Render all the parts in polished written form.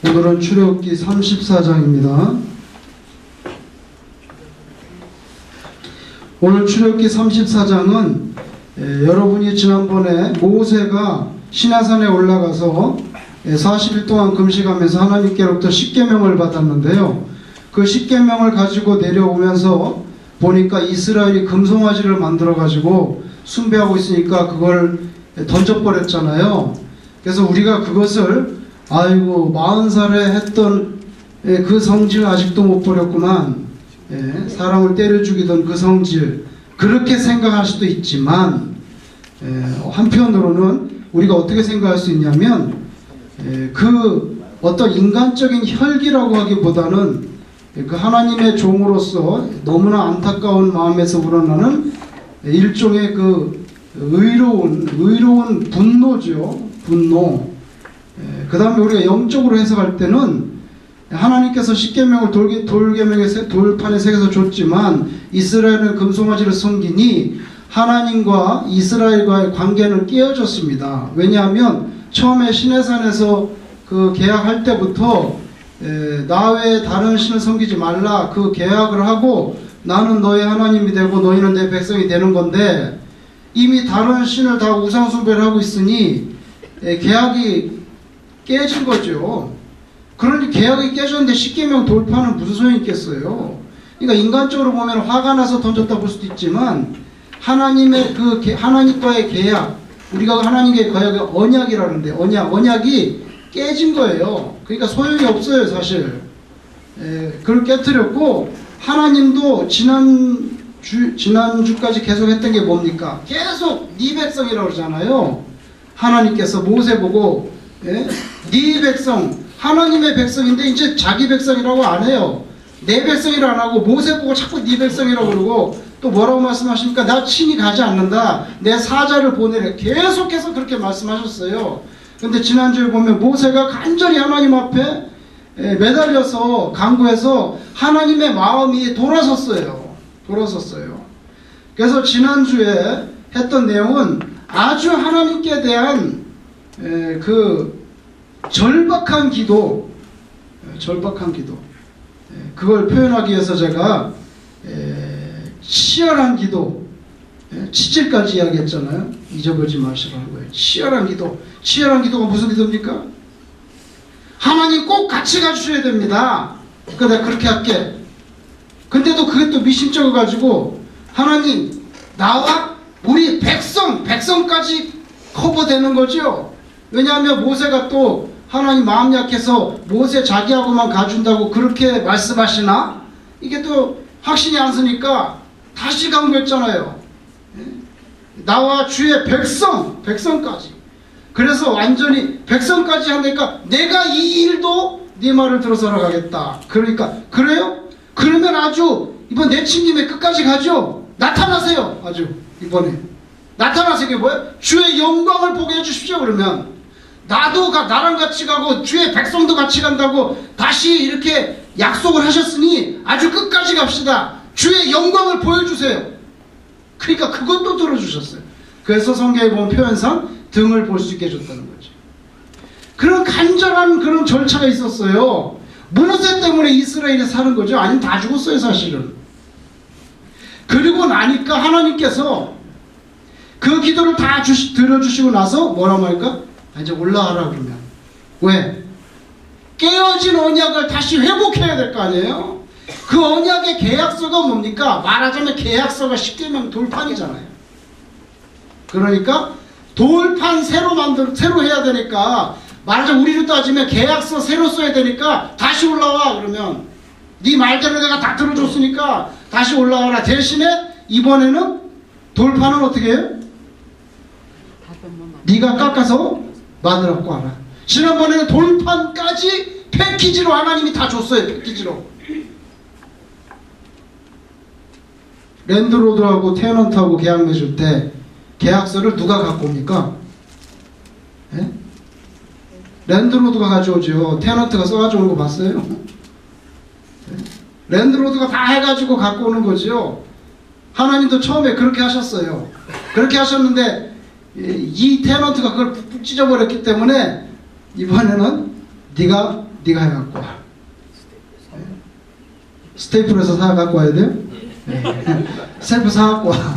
오늘은 출애굽기 34장입니다. 오늘 출애굽기 34장은 여러분이 지난번에 모세가 시내산에 올라가서 40일 동안 금식하면서 하나님께로부터 십계명을 받았는데요. 그 십계명을 가지고 내려오면서 보니까 이스라엘이 금송아지를 만들어 가지고 숭배하고 있으니까 그걸 던져버렸잖아요. 그래서 우리가 그것을 아이고 40살에 했던 그 성질 아직도 못 버렸구만, 사람을 때려 죽이던 그 성질, 그렇게 생각할 수도 있지만 한편으로는 우리가 어떻게 생각할 수 있냐면 그 어떤 인간적인 혈기라고 하기보다는 그 하나님의 종으로서 너무나 안타까운 마음에서 우러나는 일종의 그 의로운 분노죠. 분노. 그 다음에 우리가 영적으로 해석할 때는 하나님께서 십계명을 돌판에 새겨서 줬지만 이스라엘은 금송아지를 섬기니 하나님과 이스라엘과의 관계는 깨어졌습니다. 왜냐하면 처음에 시내산에서 그 계약할 때부터 나 외에 다른 신을 섬기지 말라, 그 계약을 하고 나는 너의 하나님이 되고 너희는 내 백성이 되는 건데, 이미 다른 신을 다 우상 숭배를 하고 있으니 계약이 깨진 거죠. 그러니 계약이 깨졌는데 십계명 돌파는 무슨 소용이 있겠어요. 그러니까 인간적으로 보면 화가 나서 던졌다 볼 수도 있지만 하나님의 하나님과의 계약, 우리가 하나님과의 계약이 언약이라는데 언약이 깨진 거예요. 그러니까 소용이 없어요, 사실. 그걸 깨뜨렸고, 하나님도 지난주까지 계속 했던 게 뭡니까? 계속 네 백성이라고 그러잖아요. 하나님께서 모세 보고 네 백성, 하나님의 백성인데 이제 자기 백성이라고 안 해요. 내 백성이라고 안 하고 모세 보고 자꾸 네 백성이라고 그러고, 또 뭐라고 말씀하십니까? 나 친히 가지 않는다, 내 사자를 보내래. 계속해서 그렇게 말씀하셨어요. 근데 지난주에 보면 모세가 간절히 하나님 앞에 매달려서 간구해서 하나님의 마음이 돌아섰어요. 그래서 지난주에 했던 내용은 아주 하나님께 대한 그 절박한 기도, 그걸 표현하기 위해서 제가 치열한 기도, 치질까지 이야기했잖아요. 잊어버리지 마시고 한 거예요. 치열한 기도가 무슨 기도입니까? 하나님 꼭 같이 가주셔야 됩니다. 그러니까 내가 그렇게 할게. 근데도 그게 또 미심쩍어 가지고 하나님 나와 우리 백성까지 커버되는 거죠. 왜냐하면 모세가 또 하나님 마음 약해서 모세 자기하고만 가준다고 그렇게 말씀하시나? 이게 또 확신이 안 서니까 다시 강구했잖아요. 나와 주의 백성까지. 그래서 완전히 백성까지 하니까 내가 이 일도 네 말을 들어서라 가겠다. 그러니까 그래요? 그러면 아주 이번 내친님의 끝까지 가죠. 나타나세요. 아주 이번에 나타나세요. 이게 뭐예요? 주의 영광을 보게 해주십시오. 그러면 나랑 같이 가고 주의 백성도 같이 간다고 다시 이렇게 약속을 하셨으니 아주 끝까지 갑시다. 주의 영광을 보여주세요. 그러니까 그것도 들어주셨어요. 그래서 성경에 보면 표현상 등을 볼 수 있게 해줬다는 거죠. 그런 간절한 그런 절차가 있었어요. 모세 때문에 이스라엘이 사는 거죠. 아니면 다 죽었어요, 사실은. 그리고 나니까 하나님께서 그 기도를 다 들어주시고 나서 뭐라고 할까? 이제 올라와라 그러면. 왜? 깨어진 언약을 다시 회복해야 될 거 아니에요? 그 언약의 계약서가 뭡니까? 말하자면 계약서가 십계명 돌판이잖아요. 그러니까 돌판 새로 해야 되니까, 말하자면 우리로 따지면 계약서 새로 써야 되니까 다시 올라와. 그러면 네 말대로 내가 다 들어줬으니까 다시 올라와라. 대신에 이번에는 돌판은 어떻게 해요? 네가 깎아서 마누라고 하라. 지난번에는 돌판까지 패키지로 하나님이 다 줬어요. 패키지로. 랜드로드하고 테너런트하고 계약 맺을 때 계약서를 누가 갖고 옵니까? 예? 랜드로드가 가져오죠. 테너런트가 써가지고 오는 거 봤어요? 예? 랜드로드가 다 해가지고 갖고 오는 거죠. 하나님도 처음에 그렇게 하셨어요. 그렇게 하셨는데 이 테너런트가 그걸 푹 찢어버렸기 때문에 이번에는 네가 네가 해갖고 와. 스테이플에서 사갖고 와야 돼요? 네. 스테이플 사갖고 와.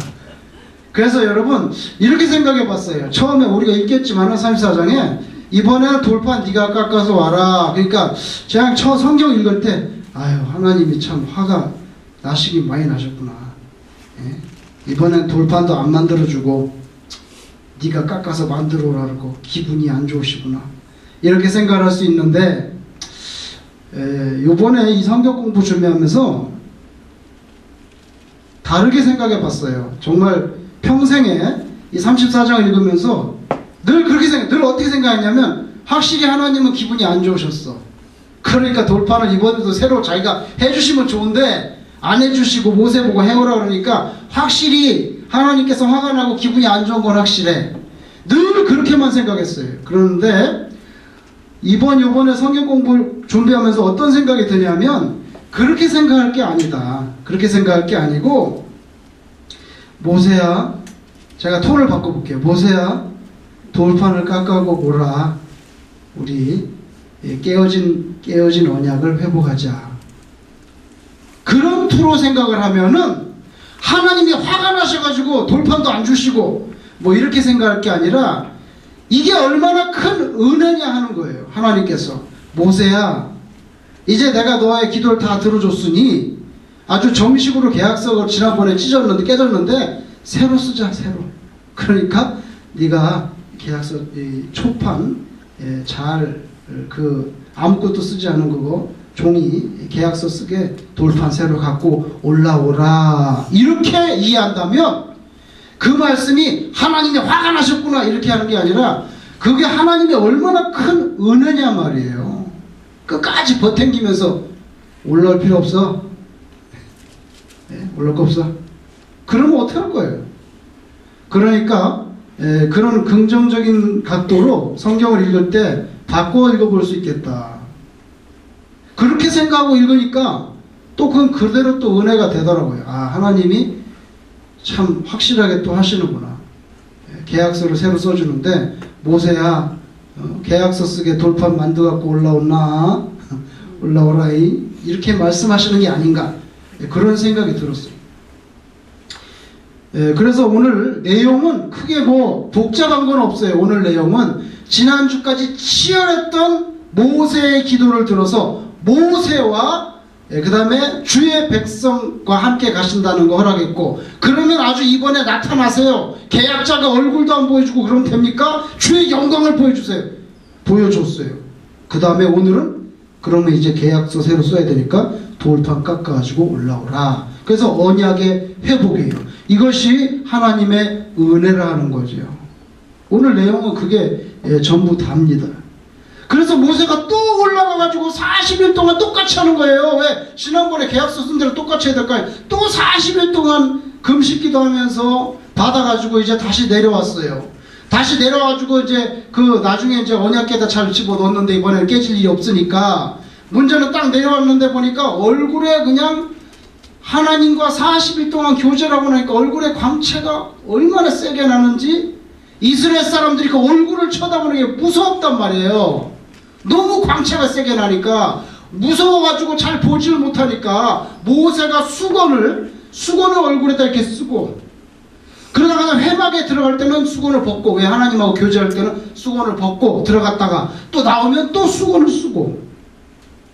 그래서 여러분 이렇게 생각해 봤어요. 처음에 우리가 읽겠지만 34장에 이번에는 돌판 네가 깎아서 와라. 그러니까 제가 성경 읽을 때 아유 하나님이 참 화가 나시긴 많이 나셨구나. 예? 이번엔 돌판도 안 만들어주고 네가 깎아서 만들어 오라고 기분이 안 좋으시구나. 이렇게 생각할 수 있는데 요번에 이 성경 공부 준비하면서 다르게 생각해 봤어요. 정말 평생에 이 34장을 읽으면서 늘 그렇게 늘 어떻게 생각했냐면 확실히 하나님은 기분이 안 좋으셨어. 그러니까 돌판을 이번에도 새로 자기가 해주시면 좋은데 안 해주시고 모세 보고 해오라 그러니까 확실히 하나님께서 화가 나고 기분이 안 좋은 건 확실해. 늘 그렇게만 생각했어요. 그런데 요번에 성경 공부 준비하면서 어떤 생각이 드냐면 그렇게 생각할 게 아니다. 그렇게 생각할 게 아니고 모세야, 제가 톤을 바꿔볼게요. 모세야, 돌판을 깎아고 오라. 우리 깨어진 언약을 회복하자. 그런 투로 생각을 하면은 하나님이 화가 나셔가지고 돌판도 안 주시고 뭐 이렇게 생각할 게 아니라 이게 얼마나 큰 은혜냐 하는 거예요. 하나님께서 모세야 이제 내가 너의 기도를 다 들어줬으니 아주 정식으로 계약서를 지난번에 깨졌는데 새로 쓰자. 새로. 그러니까 네가 계약서 초판 잘 아무것도 쓰지 않은 그거 종이 계약서 쓰게 돌판 새로 갖고 올라오라. 이렇게 이해한다면 그 말씀이 하나님이 화가 나셨구나 이렇게 하는 게 아니라 그게 하나님이 얼마나 큰 은혜냐 말이에요. 끝까지 버탱기면서 올라올 필요 없어. 올라올 거 없어. 그러면 어떻게 할 거예요? 그러니까 그런 긍정적인 각도로 성경을 읽을 때 바꿔 읽어볼 수 있겠다. 그렇게 생각하고 읽으니까 또 그건 그대로 또 은혜가 되더라고요. 아, 하나님이 참 확실하게 또 하시는구나. 계약서를 새로 써주는데 모세야 계약서 쓰게 돌판 만들어갖고 올라오나 올라오라이 이렇게 말씀하시는 게 아닌가 그런 생각이 들었어요. 그래서 오늘 내용은 크게 뭐 복잡한 건 없어요. 오늘 내용은 지난주까지 치열했던 모세의 기도를 들어서 모세와 그 다음에 주의 백성과 함께 가신다는 거 허락했고 그러면 아주 이번에 나타나세요. 계약자가 얼굴도 안 보여주고 그러면 됩니까? 주의 영광을 보여주세요. 보여줬어요. 그 다음에 오늘은 그러면 이제 계약서 새로 써야 되니까 돌판 깎아가지고 올라오라. 그래서 언약의 회복이에요. 이것이 하나님의 은혜라는 거죠. 오늘 내용은 그게 전부 답니다. 그래서 모세가 또 올라가가지고 40일 동안 똑같이 하는 거예요. 왜? 지난번에 계약서 쓴 대로 똑같이 해야 될까요? 또 40일 동안 금식 기도하면서 받아가지고 이제 다시 내려왔어요. 다시 내려와가지고 이제 나중에 이제 언약궤에다 잘 집어넣었는데 이번에는 깨질 일이 없으니까 문제는 딱 내려왔는데 보니까 얼굴에 그냥 하나님과 40일 동안 교제를 하고 나니까 얼굴에 광채가 얼마나 세게 나는지 이스라엘 사람들이 그 얼굴을 쳐다보는 게 무섭단 말이에요. 너무 광채가 세게 나니까 무서워가지고 잘 보지를 못하니까 모세가 수건을 얼굴에다 이렇게 쓰고 그러다가 회막에 들어갈 때는 수건을 벗고 왜 하나님하고 교제할 때는 수건을 벗고 들어갔다가 또 나오면 또 수건을 쓰고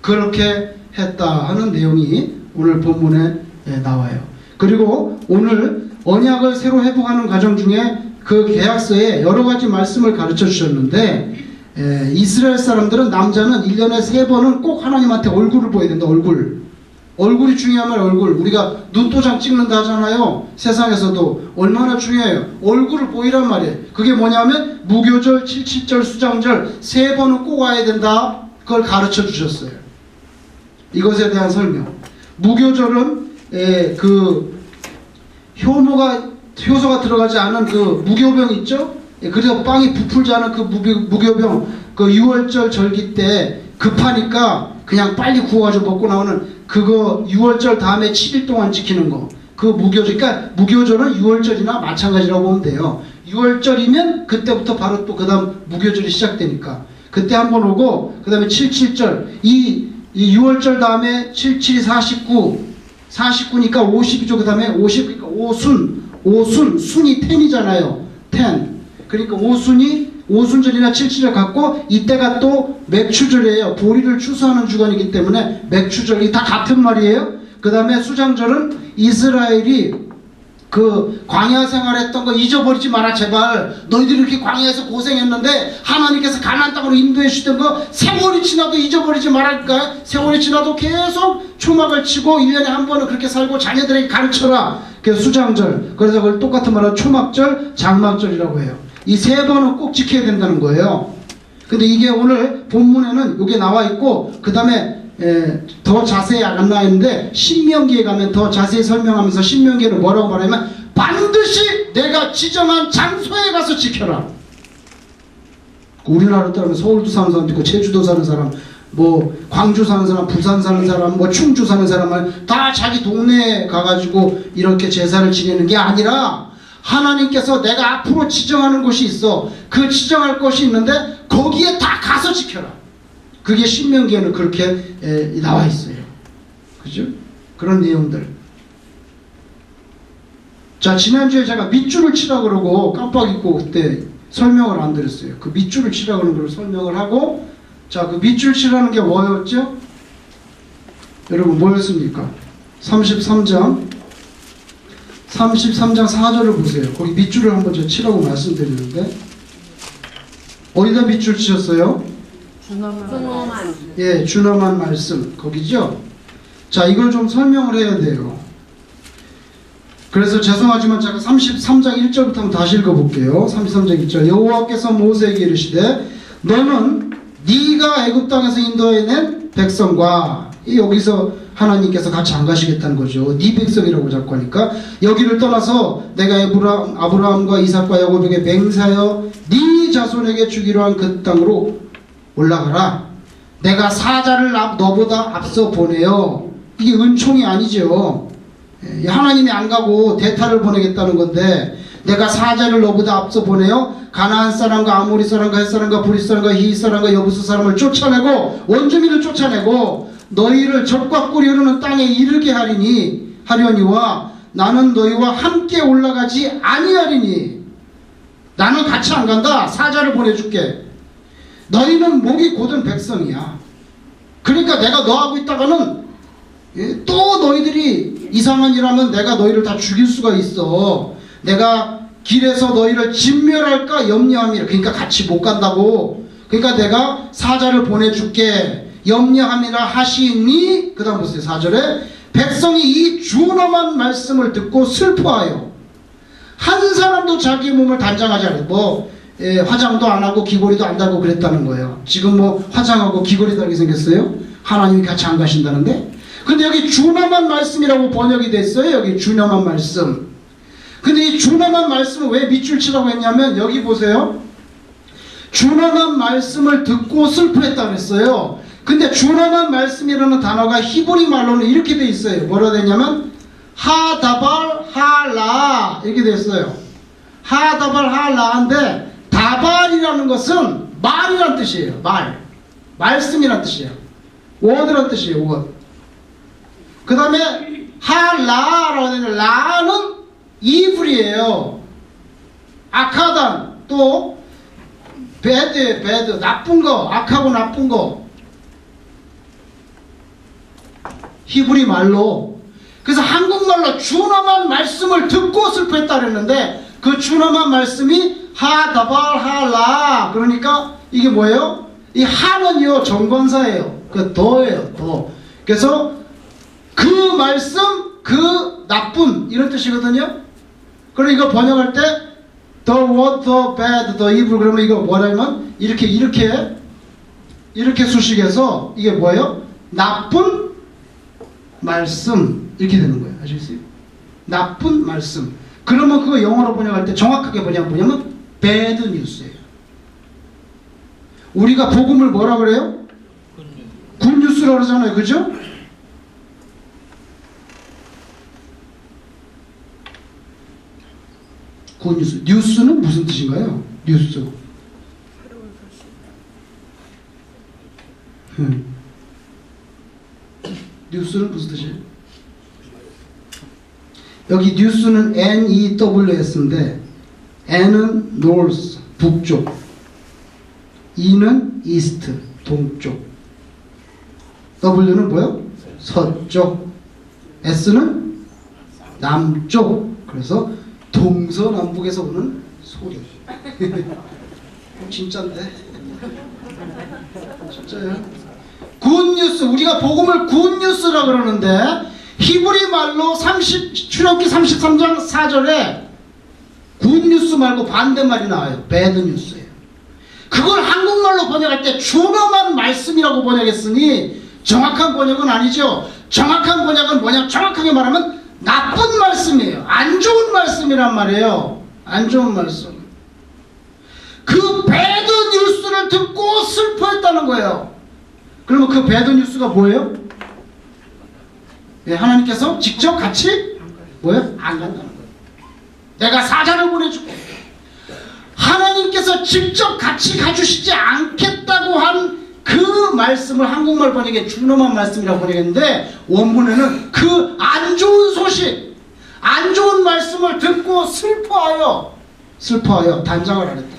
그렇게 했다 하는 내용이 오늘 본문에 나와요. 그리고 오늘 언약을 새로 회복하는 과정 중에 그 계약서에 여러 가지 말씀을 가르쳐 주셨는데 이스라엘 사람들은 남자는 1년에 3번은 꼭 하나님한테 얼굴을 보여야 된다. 얼굴이 중요하면 얼굴. 우리가 눈도장 찍는다 하잖아요. 세상에서도 얼마나 중요해요. 얼굴을 보이란 말이에요. 그게 뭐냐면 무교절, 칠칠절, 수장절 3번은 꼭 와야 된다. 그걸 가르쳐 주셨어요. 이것에 대한 설명. 무교절은 효소가 들어가지 않은 그 무교병 있죠? 그래서 빵이 부풀지 않은 그 무교병, 그 6월절 절기 때 급하니까 그냥 빨리 구워가지고 먹고 나오는 그거 6월절 다음에 7일 동안 지키는 거. 그 무교절, 그러니까 무교절은 6월절이나 마찬가지라고 보면 돼요. 6월절이면 그때부터 바로 또 그 다음 무교절이 시작되니까. 그때 한번 오고 그 다음에 77절 이 6월절 다음에 77이 49 49니까 50이죠. 그 다음에 50 그러니까 오순 순이 10이잖아요. 10 그러니까 오순절이나 77절 갖고 이때가 또 맥추절이에요. 보리를 추수하는 주간이기 때문에 맥추절이 다 같은 말이에요. 그 다음에 수장절은 이스라엘이 그 광야 생활했던 거 잊어버리지 마라 제발. 너희들이 이렇게 광야에서 고생했는데 하나님께서 가나안 땅으로 인도해 주시던 거 세월이 지나도 잊어버리지 말랄까. 세월이 지나도 계속 초막을 치고 1년에 한 번은 그렇게 살고 자녀들에게 가르쳐라. 그게 수장절. 그래서 그걸 똑같은 말로 초막절 장막절이라고 해요. 이 세 번은 꼭 지켜야 된다는 거예요. 근데 이게 오늘 본문에는 이게 나와 있고 그 다음에 더 자세히 안 나와 있는데 신명기에 가면 더 자세히 설명하면서 신명기를 뭐라고 말하냐면 반드시 내가 지정한 장소에 가서 지켜라. 우리나라로 따르면 서울도 사는 사람도 있고 제주도 사는 사람 뭐 광주 사는 사람 부산 사는 사람 뭐 충주 사는 사람은 다 자기 동네에 가가지고 이렇게 제사를 지내는 게 아니라 하나님께서 내가 앞으로 지정하는 곳이 있어. 그 지정할 곳이 있는데 거기에 다 가서 지켜라. 그게 신명기에는 그렇게 나와 있어요. 그죠? 그런 내용들. 자, 지난주에 제가 밑줄을 치라 그러고 깜빡 잊고 그때 설명을 안 드렸어요. 그 밑줄을 치라 그러는 걸 설명을 하고 자, 그 밑줄 치라는 게 뭐였죠? 여러분 뭐였습니까? 33장 4절을 보세요. 거기 밑줄을 한번 제가 치라고 말씀드리는데 어디다 밑줄 치셨어요? 준엄한. 예, 준엄한 말씀 거기죠. 자, 이걸 좀 설명을 해야 돼요. 그래서 죄송하지만 제가 33장 1절부터 한번 다시 읽어볼게요. 33장 1절 여호와께서 모세에게 이르시되 너는 네가 애굽 땅에서 인도해낸 백성과 여기서 하나님께서 같이 안 가시겠다는 거죠. 네 백성이라고 자꾸 하니까 여기를 떠나서 내가 아브라함과 이삭과 야곱에게 맹세하여 네 자손에게 주기로 한 그 땅으로 올라가라. 내가 사자를 너보다 앞서 보내요. 이게 은총이 아니죠. 하나님이 안 가고 대타를 보내겠다는 건데 내가 사자를 너보다 앞서 보내요. 가나안 사람과 아모리 사람과 헷 사람과 브릿 사람과 히윗 사람과 여부스 사람을 쫓아내고 원주민을 쫓아내고 너희를 적과 꿀이 흐르는 땅에 이르게 하려니와 나는 너희와 함께 올라가지 아니하리니. 나는 같이 안 간다. 사자를 보내줄게. 너희는 목이 곧은 백성이야. 그러니까 내가 너하고 있다가는 또 너희들이 이상한 일 하면 내가 너희를 다 죽일 수가 있어. 내가 길에서 너희를 진멸할까 염려함이라. 그러니까 같이 못 간다고. 그러니까 내가 사자를 보내줄게. 염려함이라 하시니. 그 다음 보세요. 4절에 백성이 이 준엄한 말씀을 듣고 슬퍼하여 한 사람도 자기 몸을 단장하지 않고 화장도 안 하고 귀걸이도 안 달고 그랬다는 거예요. 지금 뭐 화장하고 귀걸이 달게 생겼어요? 하나님이 같이 안 가신다는데? 근데 여기 준엄한 말씀이라고 번역이 됐어요. 여기 준엄한 말씀. 근데 이 준엄한 말씀을 왜 밑줄 치라고 했냐면 여기 보세요. 준엄한 말씀을 듣고 슬퍼했다 그랬어요. 근데 준엄한 말씀이라는 단어가 히브리 말로는 이렇게 돼 있어요. 뭐라 되냐면 하다발 할라 이렇게 돼 있어요. 하다발 할라인데 다발이라는 것은 말이란 뜻이에요. 말씀이란 뜻이에요. 워드란 뜻이에요. 워드. 그 다음에 할라라고 되는 라는 이불이에요. 악하단 또 배드 나쁜 거 악하고 나쁜 거 히브리 말로. 그래서 한국말로 준엄한 말씀을 듣고 슬퍼했다 그랬는데 그 준엄한 말씀이 하다발 할라. 그러니까 이게 뭐예요? 이 하는요 정관사예요. 그 더예요. 더. 그래서 그 말씀 그 나쁜 이런 뜻이거든요. 그리고 이거 번역할 때 the word, the bad, the evil 그러면 이거 뭐냐면 이렇게 수식해서 이게 뭐예요? 나쁜 말씀 이렇게 되는 거예요. 아시겠어요? 나쁜 말씀. 그러면 그거 영어로 번역할 때 정확하게 뭐냐면 bad news예요. 우리가 복음을 뭐라 그래요? 굿뉴스라고 그러잖아요. 그죠? 굿뉴스. 뉴스는 무슨 뜻인가요? 뉴스. 뉴스는 무슨 뜻이에요? 여기 뉴스는 NEWS인데 N은 North, 북쪽, E는 East, 동쪽, W는 뭐요? 서쪽, S는 남쪽. 그래서 동서남북에서 오는 소리. 진짜인데? 진짜요? 굿뉴스, 우리가 복음을 굿뉴스라 그러는데 히브리 말로 출애굽기 33장 4절에 굿뉴스 말고 반대말이 나와요. 배드뉴스예요. 그걸 한국말로 번역할 때 준엄한 말씀이라고 번역했으니 정확한 번역은 아니죠. 정확한 번역은 뭐냐? 정확하게 말하면 나쁜 말씀이에요. 안 좋은 말씀이란 말이에요. 안 좋은 말씀. 그 배드뉴스를 듣고 슬퍼했다는 거예요. 그러면 그 배드뉴스가 뭐예요? 네, 하나님께서 직접 같이 뭐예요? 안 간다는 거예요. 내가 사자를 보내줄게. 하나님께서 직접 같이 가주시지 않겠다고 한 그 말씀을 한국말 번역에 준엄한 말씀이라고 번역했는데 원문에는 그 안 좋은 소식, 안 좋은 말씀을 듣고 슬퍼하여 단장을 안 했다.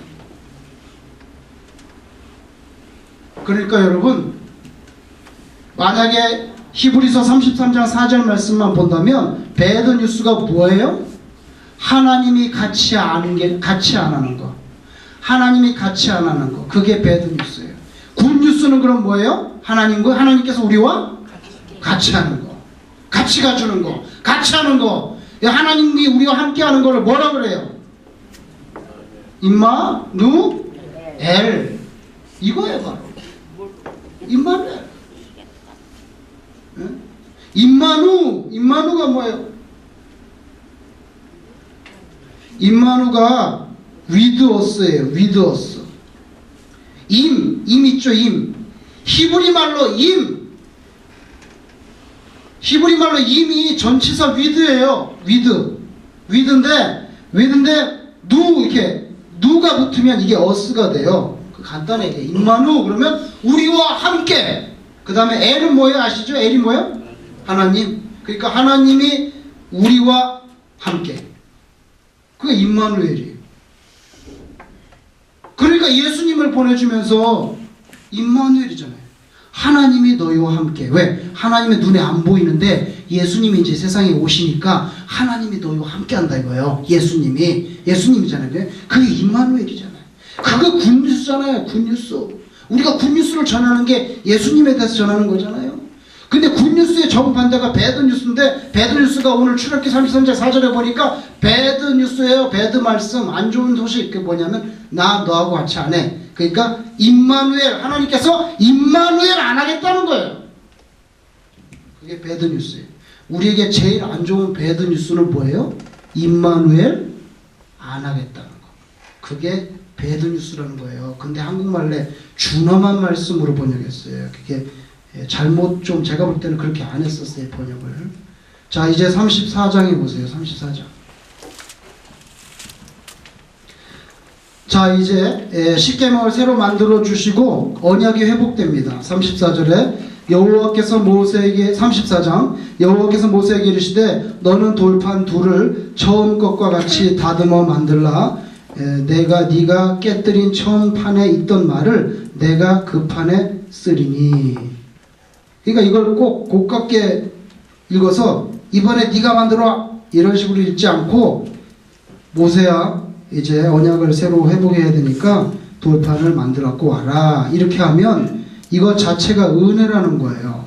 그러니까 여러분, 만약에 히브리서 33장 4절 말씀만 본다면 배드 뉴스가 뭐예요? 하나님이 같이 안 하는 거. 하나님이 같이 안 하는 거. 그게 배드 뉴스예요. 굿 뉴스는 그럼 뭐예요? 하나님께서 우리와 같이 하는 거. 같이 가주는 거. 같이 하는 거. 하나님이 우리와 함께 하는 거를 뭐라 그래요? 임마누엘. 이거예요, 바로. 임마누엘. 임마누가 뭐예요? 임마누가 with us예요. with us. 임 있죠, 임. 히브리 말로 임이 전치사 with예요. with인데 누가 붙으면 이게 us가 돼요. 간단하게 임마누 그러면 우리와 함께. 그 다음에 L은 뭐예요? 아시죠? L이 뭐예요? 하나님. 그러니까 하나님이 우리와 함께. 그게 임마누엘이에요. 그러니까 예수님을 보내주면서 임마누엘이잖아요. 하나님이 너희와 함께. 왜? 하나님의 눈에 안 보이는데 예수님이 이제 세상에 오시니까 하나님이 너희와 함께 한다 이거예요. 예수님이잖아요. 그게 임마누엘이잖아요. 그거 굿뉴스잖아요. 굿뉴스. 우리가 굿뉴스를 전하는 게 예수님에 대해서 전하는 거잖아요. 근데 굿뉴스의 정반대가 배드뉴스인데 배드뉴스가 오늘 출애굽기 33장 4절에 보니까 배드뉴스예요. 배드 말씀, 안 좋은 소식. 그게 뭐냐면 나 너하고 같이 안 해. 그러니까 임마누엘, 하나님께서 임마누엘 안 하겠다는 거예요. 그게 배드뉴스예요. 우리에게 제일 안 좋은 배드뉴스는 뭐예요? 임마누엘 안 하겠다는 거. 그게 배드뉴스라는 거예요. 근데 한국말에 준엄한 말씀으로 번역했어요. 그게 잘못 좀 제가 볼 때는 그렇게 안 했었어요, 번역을. 자, 이제 34장에 보세요. 34장. 자, 이제 십계명을 새로 만들어 주시고 언약이 회복됩니다. 34절에 여호와께서 모세에게 34장 여호와께서 모세에게 이르시되 너는 돌판 둘을 처음 것과 같이 다듬어 만들라. 네가 깨뜨린 처음 판에 있던 말을 내가 그 판에 쓰리니. 그러니까 이걸 꼭 고깝게 읽어서 이번에 네가 만들어 이런 식으로 읽지 않고 모세야 이제 언약을 새로 회복해야 되니까 돌판을 만들었고 와라 이렇게 하면 이거 자체가 은혜라는 거예요.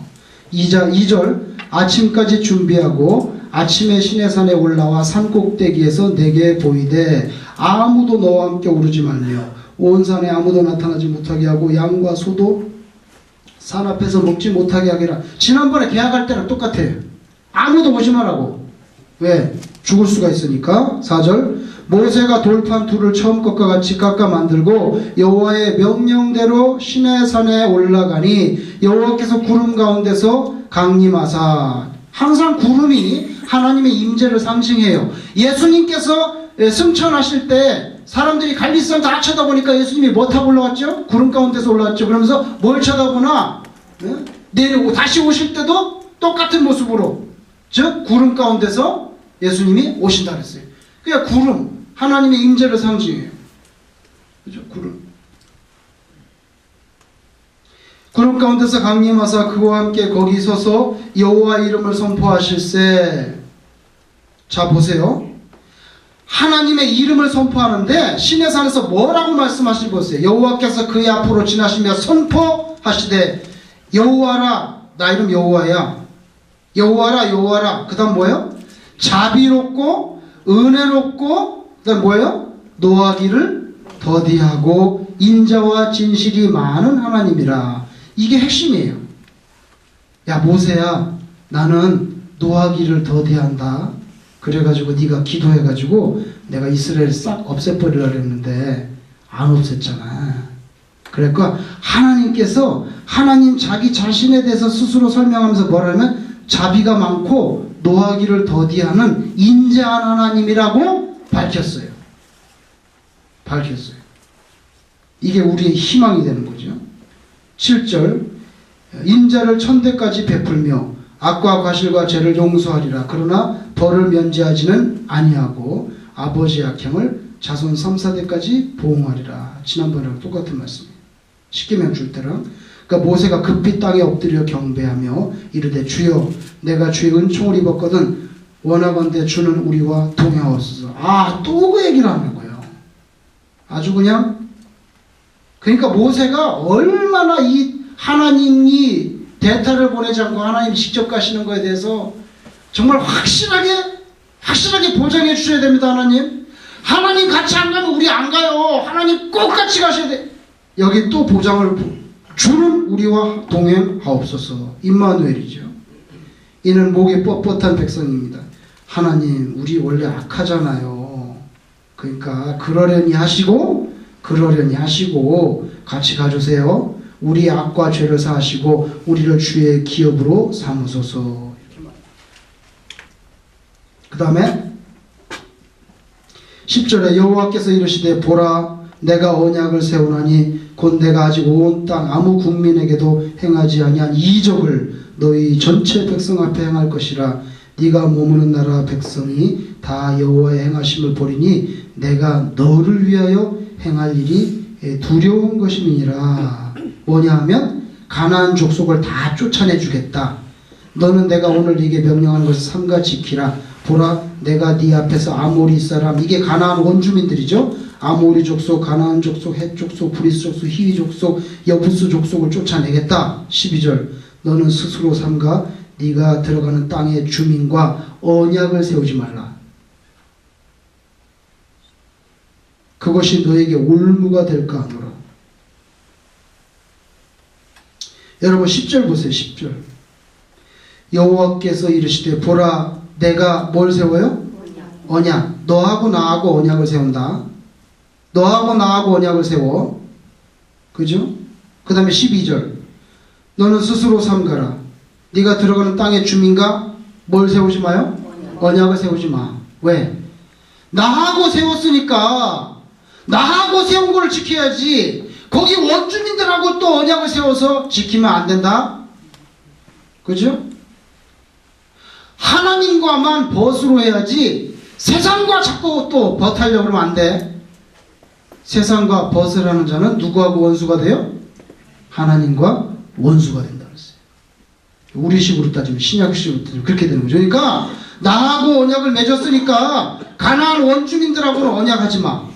2절 아침까지 준비하고 아침에 시내산에 올라와 산꼭대기에서 내게 보이되 아무도 너와 함께 오르지 말며 온 산에 아무도 나타나지 못하게 하고 양과 소도 산 앞에서 먹지 못하게 하기라. 지난번에 계약할 때랑 똑같아요. 아무도 오지 말라고. 왜? 죽을 수가 있으니까. 4절 모세가 돌판 둘을 처음 것과 같이 깎아 만들고 여호와의 명령대로 시내산에 올라가니 여호와께서 구름 가운데서 강림하사. 항상 구름이 하나님의 임재를 상징해요. 예수님께서 승천하실 때 사람들이 갈릴산 다 쳐다보니까 예수님이 뭐 타고 올라왔죠? 구름 가운데서 올라왔죠. 그러면서 뭘 쳐다보나? 내려오고 다시 오실 때도 똑같은 모습으로, 즉 구름 가운데서 예수님이 오신다 그랬어요. 그러니까 구름, 하나님의 임재를 상징해요. 그죠? 구름 가운데서 강림하사 그와 함께 거기 서서 여호와 이름을 선포하실세. 자 보세요. 하나님의 이름을 선포하는데 신의 산에서 뭐라고 말씀하시는지 보세요. 여호와께서 그의 앞으로 지나시며 선포하시되 여호와라, 나 이름 여호와야. 여호와라 여호와라. 그 다음 뭐예요? 자비롭고 은혜롭고 그 다음 뭐예요? 노하기를 더디하고 인자와 진실이 많은 하나님이라. 이게 핵심이에요. 야 모세야, 나는 노하기를 더디한다. 그래가지고 네가 기도해가지고 내가 이스라엘 싹 없애버리려고 했는데 안 없앴잖아. 그러니까 하나님께서 하나님 자기 자신에 대해서 스스로 설명하면서 뭐라면 자비가 많고 노하기를 더디하는 인자한 하나님이라고 밝혔어요. 이게 우리의 희망이 되는 거죠. 7절 인자를 천대까지 베풀며 악과 과실과 죄를 용서하리라. 그러나 벌을 면제하지는 아니하고 아버지의 악행을 자손 3, 4대까지 보응하리라. 지난번이랑 똑같은 말씀이에요. 십계명 줄 때랑. 그러니까 모세가 급히 땅에 엎드려 경배하며 이르되 주여 내가 주의 은총을 입었거든 원하건대 주는 우리와 동행하옵소서. 또 그 얘기를 하는 거예요. 아주 그냥, 그러니까 모세가 얼마나 이 하나님이 대타를 보내지 않고 하나님이 직접 가시는 거에 대해서 정말 확실하게 보장해 주셔야 됩니다. 하나님 같이 안 가면 우리 안 가요. 하나님 꼭 같이 가셔야 돼. 여기 또 보장을, 주는 우리와 동행하옵소서. 임마누엘이죠. 이는 목이 뻣뻣한 백성입니다. 하나님 우리 원래 악하잖아요. 그러니까 그러려니 하시고 같이 가주세요. 우리의 악과 죄를 사하시고 우리를 주의 기업으로 삼으소서. 그 다음에 10절에 여호와께서 이르시되 보라 내가 언약을 세우나니 곧 내가 아직 온 땅 아무 국민에게도 행하지 아니한 이적을 너희 전체 백성 앞에 행할 것이라. 네가 머무는 나라 백성이 다 여호와의 행하심을 보리니 내가 너를 위하여 행할 일이 두려운 것임이니라. 뭐냐 하면 가나안 족속을 다 쫓아내 주겠다. 너는 내가 오늘 네게 명령하는 것을 삼가 지키라. 보라 내가 네 앞에서 아모리 사람, 이게 가나안 원주민들이죠. 아모리 족속, 가나안 족속, 헷 족속, 브리스 족속, 히위 족속, 여부스 족속을 쫓아내겠다. 12절 너는 스스로 삼가 네가 들어가는 땅의 주민과 언약을 세우지 말라. 그것이 너에게 올무가 될까 하노라. 여러분 10절 보세요. 10절 여호와께서 이르시되 보라 내가 뭘 세워요? 언약. 너하고 나하고 언약을 세운다. 너하고 나하고 언약을 세워. 그죠? 그 다음에 12절 너는 스스로 삼가라. 네가 들어가는 땅의 주민과 뭘 세우지 마요? 언약을 세우지 마. 왜? 나하고 세웠으니까 나하고 세운 걸 지켜야지. 거기 원주민들하고 또 언약을 세워서 지키면 안 된다. 그죠? 하나님과만 벗으로 해야지 세상과 자꾸 또 벗하려고 그러면 안 돼. 세상과 벗을 하는 자는 누구하고 원수가 돼요? 하나님과 원수가 된다 그랬어요. 우리식으로 따지면 신약식으로 따지면 그렇게 되는 거죠. 그러니까 나하고 언약을 맺었으니까 가나안 원주민들하고는 언약하지 마.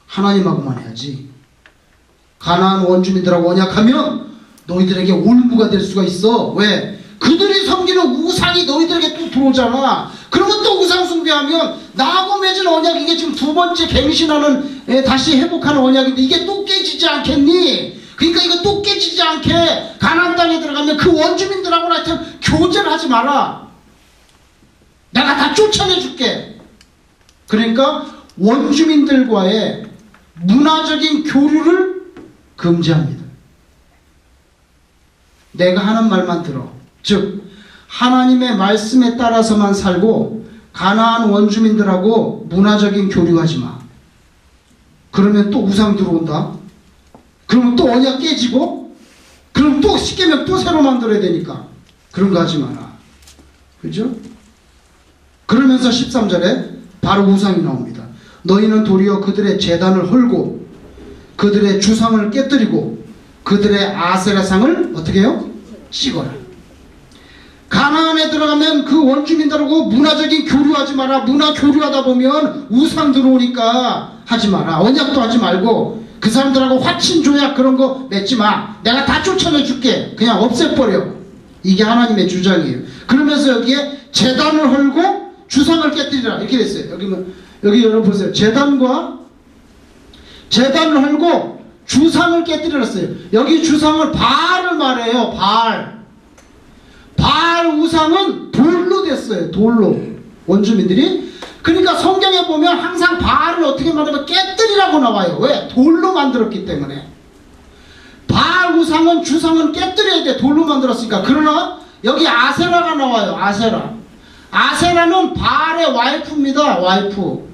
하나님하고만 해야지. 가나안 원주민들하고 언약하면 너희들에게 올무가 될 수가 있어. 왜? 그들이 섬기는 우상이 너희들에게 또 들어오잖아. 그러면 또 우상 숭배하면 나하고 맺은 언약, 이게 지금 두 번째 갱신하는, 다시 회복하는 언약인데 이게 또 깨지지 않겠니? 그러니까 이거 또 깨지지 않게 가나안 땅에 들어가면 그 원주민들하고 하여튼 교제를 하지 마라. 내가 다 쫓아내줄게. 그러니까 원주민들과의 문화적인 교류를 금지합니다. 내가 하는 말만 들어. 즉 하나님의 말씀에 따라서만 살고 가나안 원주민들하고 문화적인 교류하지 마. 그러면 또 우상 들어온다. 그러면 또 언약 깨지고, 그럼 또 십계명 또 새로 만들어야 되니까 그런 거 하지 마라. 그죠? 그러면서 13절에 바로 우상이 나옵니다. 너희는 도리어 그들의 제단을 헐고 그들의 주상을 깨뜨리고 그들의 아세라상을 어떻게 해요? 찍어라. 가나안에 들어가면 그 원주민들하고 문화적인 교류하지 마라. 문화 교류하다 보면 우상 들어오니까 하지 마라. 언약도 하지 말고 그 사람들하고 화친 조약 그런 거 맺지 마. 내가 다 쫓아내 줄게. 그냥 없애버려. 이게 하나님의 주장이에요. 그러면서 여기에 제단을 헐고 주상을 깨뜨리라 이렇게 됐어요. 여기 여러분 보세요. 제단을 헐고 주상을 깨뜨렸어요. 여기 주상을 바알을 말해요. 바알 우상은 돌로 됐어요. 돌로 원주민들이. 그러니까 성경에 보면 항상 바알을 어떻게 말하면 깨뜨리라고 나와요. 왜? 돌로 만들었기 때문에. 바알 우상은 주상은 깨뜨려야 돼. 돌로 만들었으니까. 그러나 여기 아세라가 나와요. 아세라는 바알의 와이프입니다. 와이프.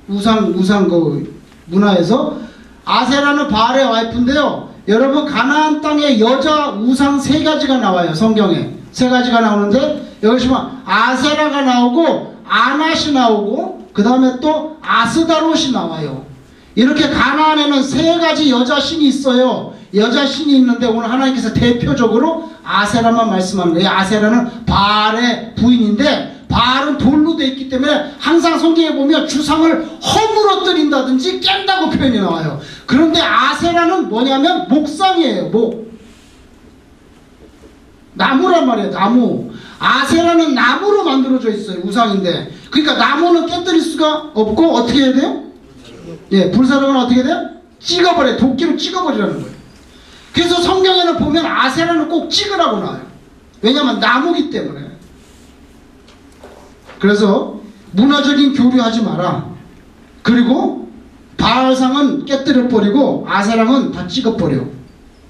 우상 그 문화에서 아세라는 바알의 와이프인데요. 여러분 가나안 땅에 여자 우상 3가지가 나와요. 성경에 3가지가 나오는데 여기 보면 아세라가 나오고 아낫이 나오고 그 다음에 또 아스다롯이 나와요. 이렇게 가나안에는 3가지 여자 신이 있어요. 여자 신이 있는데 오늘 하나님께서 대표적으로 아세라만 말씀하는 거예요. 아세라는 바알의 부인인데 바알은 돌로 되어 있기 때문에 항상 성경에 보면 주상을 허물어뜨린다든지 깬다고 표현이 나와요. 그런데 아세라는 뭐냐면 목상이에요. 나무란 말이에요. 나무. 아세라는 나무로 만들어져 있어요. 우상인데. 그러니까 나무는 깨뜨릴 수가 없고 어떻게 해야 돼요? 예, 불사르면 어떻게 돼요? 찍어버려요. 도끼로 찍어버리라는 거예요. 그래서 성경에는 보면 아세라는 꼭 찍으라고 나와요. 왜냐하면 나무기 때문에. 그래서 문화적인 교류하지 마라. 그리고 바알상은 깨뜨려버리고 아세랑은 다 찍어버려.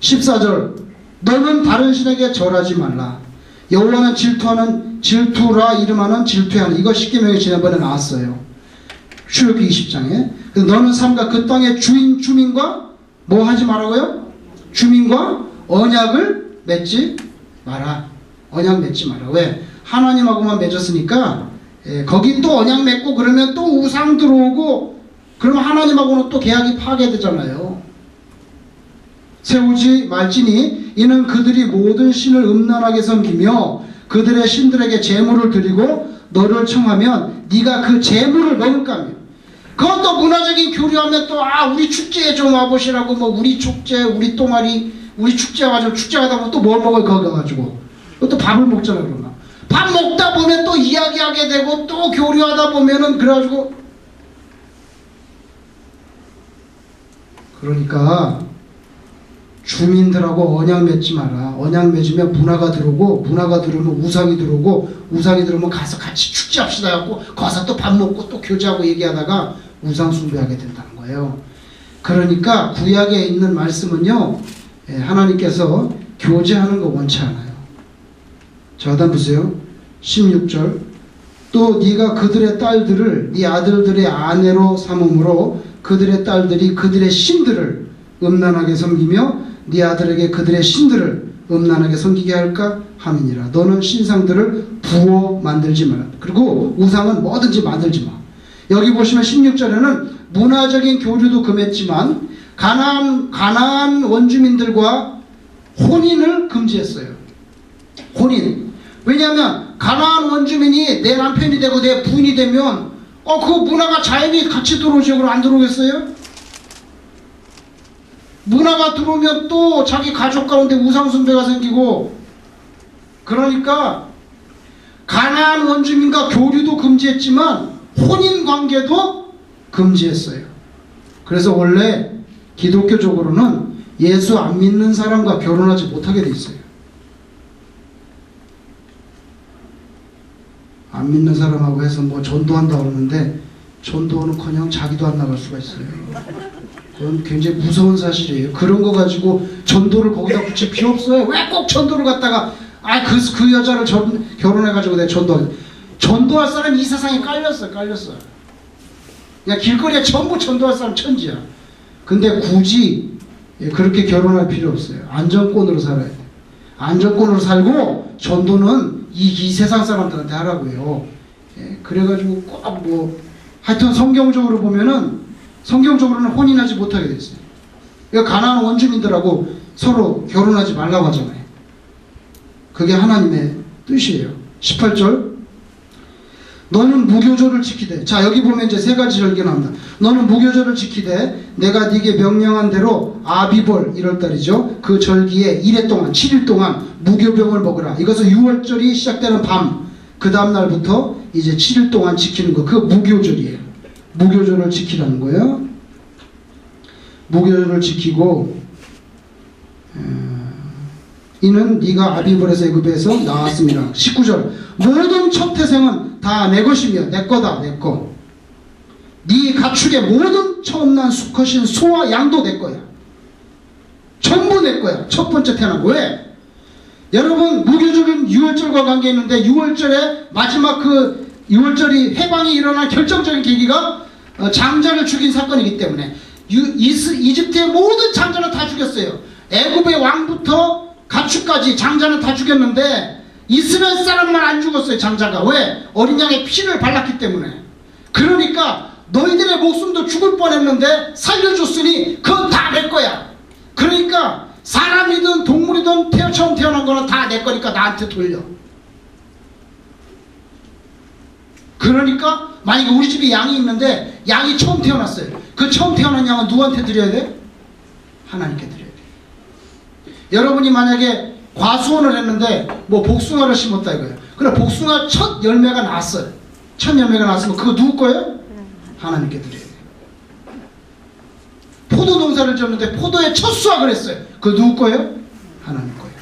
14절 너는 다른 신에게 절하지 말라. 여호와는 질투라 이름하는 질투하는. 이거 십계명에 지난번에 나왔어요. 출애굽기 20장에. 너는 삼가 그 땅의 주민과 뭐 하지 말라고요? 주민과 언약을 맺지 마라. 언약 맺지 마라. 왜? 하나님하고만 맺었으니까. 거기 또 언약 맺고 그러면 또 우상 들어오고 그러면 하나님하고는 또 계약이 파괴되잖아요. 세우지 말지니 이는 그들이 모든 신을 음란하게 섬기며 그들의 신들에게 제물을 드리고 너를 청하면 네가 그 제물을 먹을까 하며. 그것도 문화적인 교류하면 또 우리 축제에 좀 와보시라고 뭐 우리 축제 우리 동아리 우리 축제 와가지고 축제하다 보면 또 뭘 먹어요. 거기 가가지고 또 밥을 먹잖아. 그러나 밥 먹다 보면 또 이야기하게 되고 또 교류하다 보면은 그래가지고 그러니까 주민들하고 언약 맺지 마라. 언약 맺으면 문화가 들어오고 문화가 들어오면 우상이 들어오고 우상이 들어오면 가서 같이 축제합시다 해갖고 가서 또 밥 먹고 또 교제하고 얘기하다가 우상 숭배하게 된다는 거예요. 그러니까 구약에 있는 말씀은요 하나님께서 교제하는 거 원치 않아요. 자, 다음 보세요. 16절 또 네가 그들의 딸들을 네 아들들의 아내로 삼음으로 그들의 딸들이 그들의 신들을 음란하게 섬기며 네 아들에게 그들의 신들을 음란하게 섬기게 할까 함이니라. 너는 신상들을 부어 만들지 마라. 그리고 우상은 뭐든지 만들지 마. 여기 보시면 16절에는 문화적인 교류도 금했지만 가나안 원주민들과 혼인을 금지했어요. 혼인. 왜냐하면 가나안 원주민이 내 남편이 되고 내 부인이 되면 그 문화가 자연히 같이 들어오죠. 그럼 안 들어오겠어요? 문화가 들어오면 또 자기 가족 가운데 우상숭배가 생기고 그러니까 가나안 원주민과 교류도 금지했지만 혼인관계도 금지했어요. 그래서 원래 기독교적으로는 예수 안 믿는 사람과 결혼하지 못하게 돼 있어요. 안 믿는 사람하고 해서 뭐 전도한다고 그러는데 전도는커녕 자기도 안 나갈 수가 있어요. 그건 굉장히 무서운 사실이에요. 그런 거 가지고 전도를 거기다 붙일 필요 없어요. 왜 꼭 전도를 갖다가 그 여자를 결혼해가지고 내가 전도할 사람이 이 세상에 깔렸어. 그냥 길거리에 전부 전도할 사람 천지야. 근데 굳이 그렇게 결혼할 필요 없어요. 안정권으로 살아야 돼. 안정권으로 살고 전도는 이 세상 사람들한테 하라고요. 그래가지고 꼭 뭐 하여튼 성경적으로 보면은 성경적으로는 혼인하지 못하게 됐어요. 가나안 원주민들하고 서로 결혼하지 말라고 하잖아요. 그게 하나님의 뜻이에요. 18절 너는 무교절을 지키되, 자 여기 보면 이제 세 가지 절기 나옵니다. 너는 무교절을 지키되 내가 네게 명령한 대로 아비벌 1월달이죠. 그 절기에 1회 동안 7일 동안 무교병을 먹으라. 이것은 6월절이 시작되는 밤 그 다음 날부터 이제 7일 동안 지키는 거, 그 무교절이에요. 무교절을 지키라는 거예요. 무교절을 지키고 이는 네가 아비벌에서 애굽에서 나왔습니다. 19절 모든 첫 태생은 다 내 것이며 내 거다. 내 거. 네 가축의 모든 처음 난 수컷인 소와 양도 내 거야. 전부 내 거야. 첫 번째 태어난 거. 왜? 여러분 무교절은 6월절과 관계 있는데 6월절에 마지막 그 6월절이 해방이 일어난 결정적인 계기가 장자를 죽인 사건이기 때문에 이집트의 모든 장자는 다 죽였어요. 애굽의 왕부터 가축까지 장자는 다 죽였는데 이스라엘 사람만 안 죽었어요. 장자가. 왜? 어린 양의 피를 발랐기 때문에. 그러니까 너희들의 목숨도 죽을 뻔했는데 살려줬으니 그건 다 내 거야. 그러니까 사람이든 동물이든 처음 태어난 거는 다 내 거니까 나한테 돌려. 그러니까 만약에 우리 집에 양이 있는데 양이 처음 태어났어요. 그 처음 태어난 양은 누구한테 드려야 돼? 하나님께 드려야 돼. 여러분이 만약에 과수원을 했는데 뭐 복숭아를 심었다 이거예요. 그래 복숭아 첫 열매가 났어요. 첫 열매가 났으면 그거 누구 거예요? 하나님께 드려야 돼요. 포도 농사를 지었는데 포도의 첫 수확을 했어요. 그거 누구 거예요? 하나님 거예요.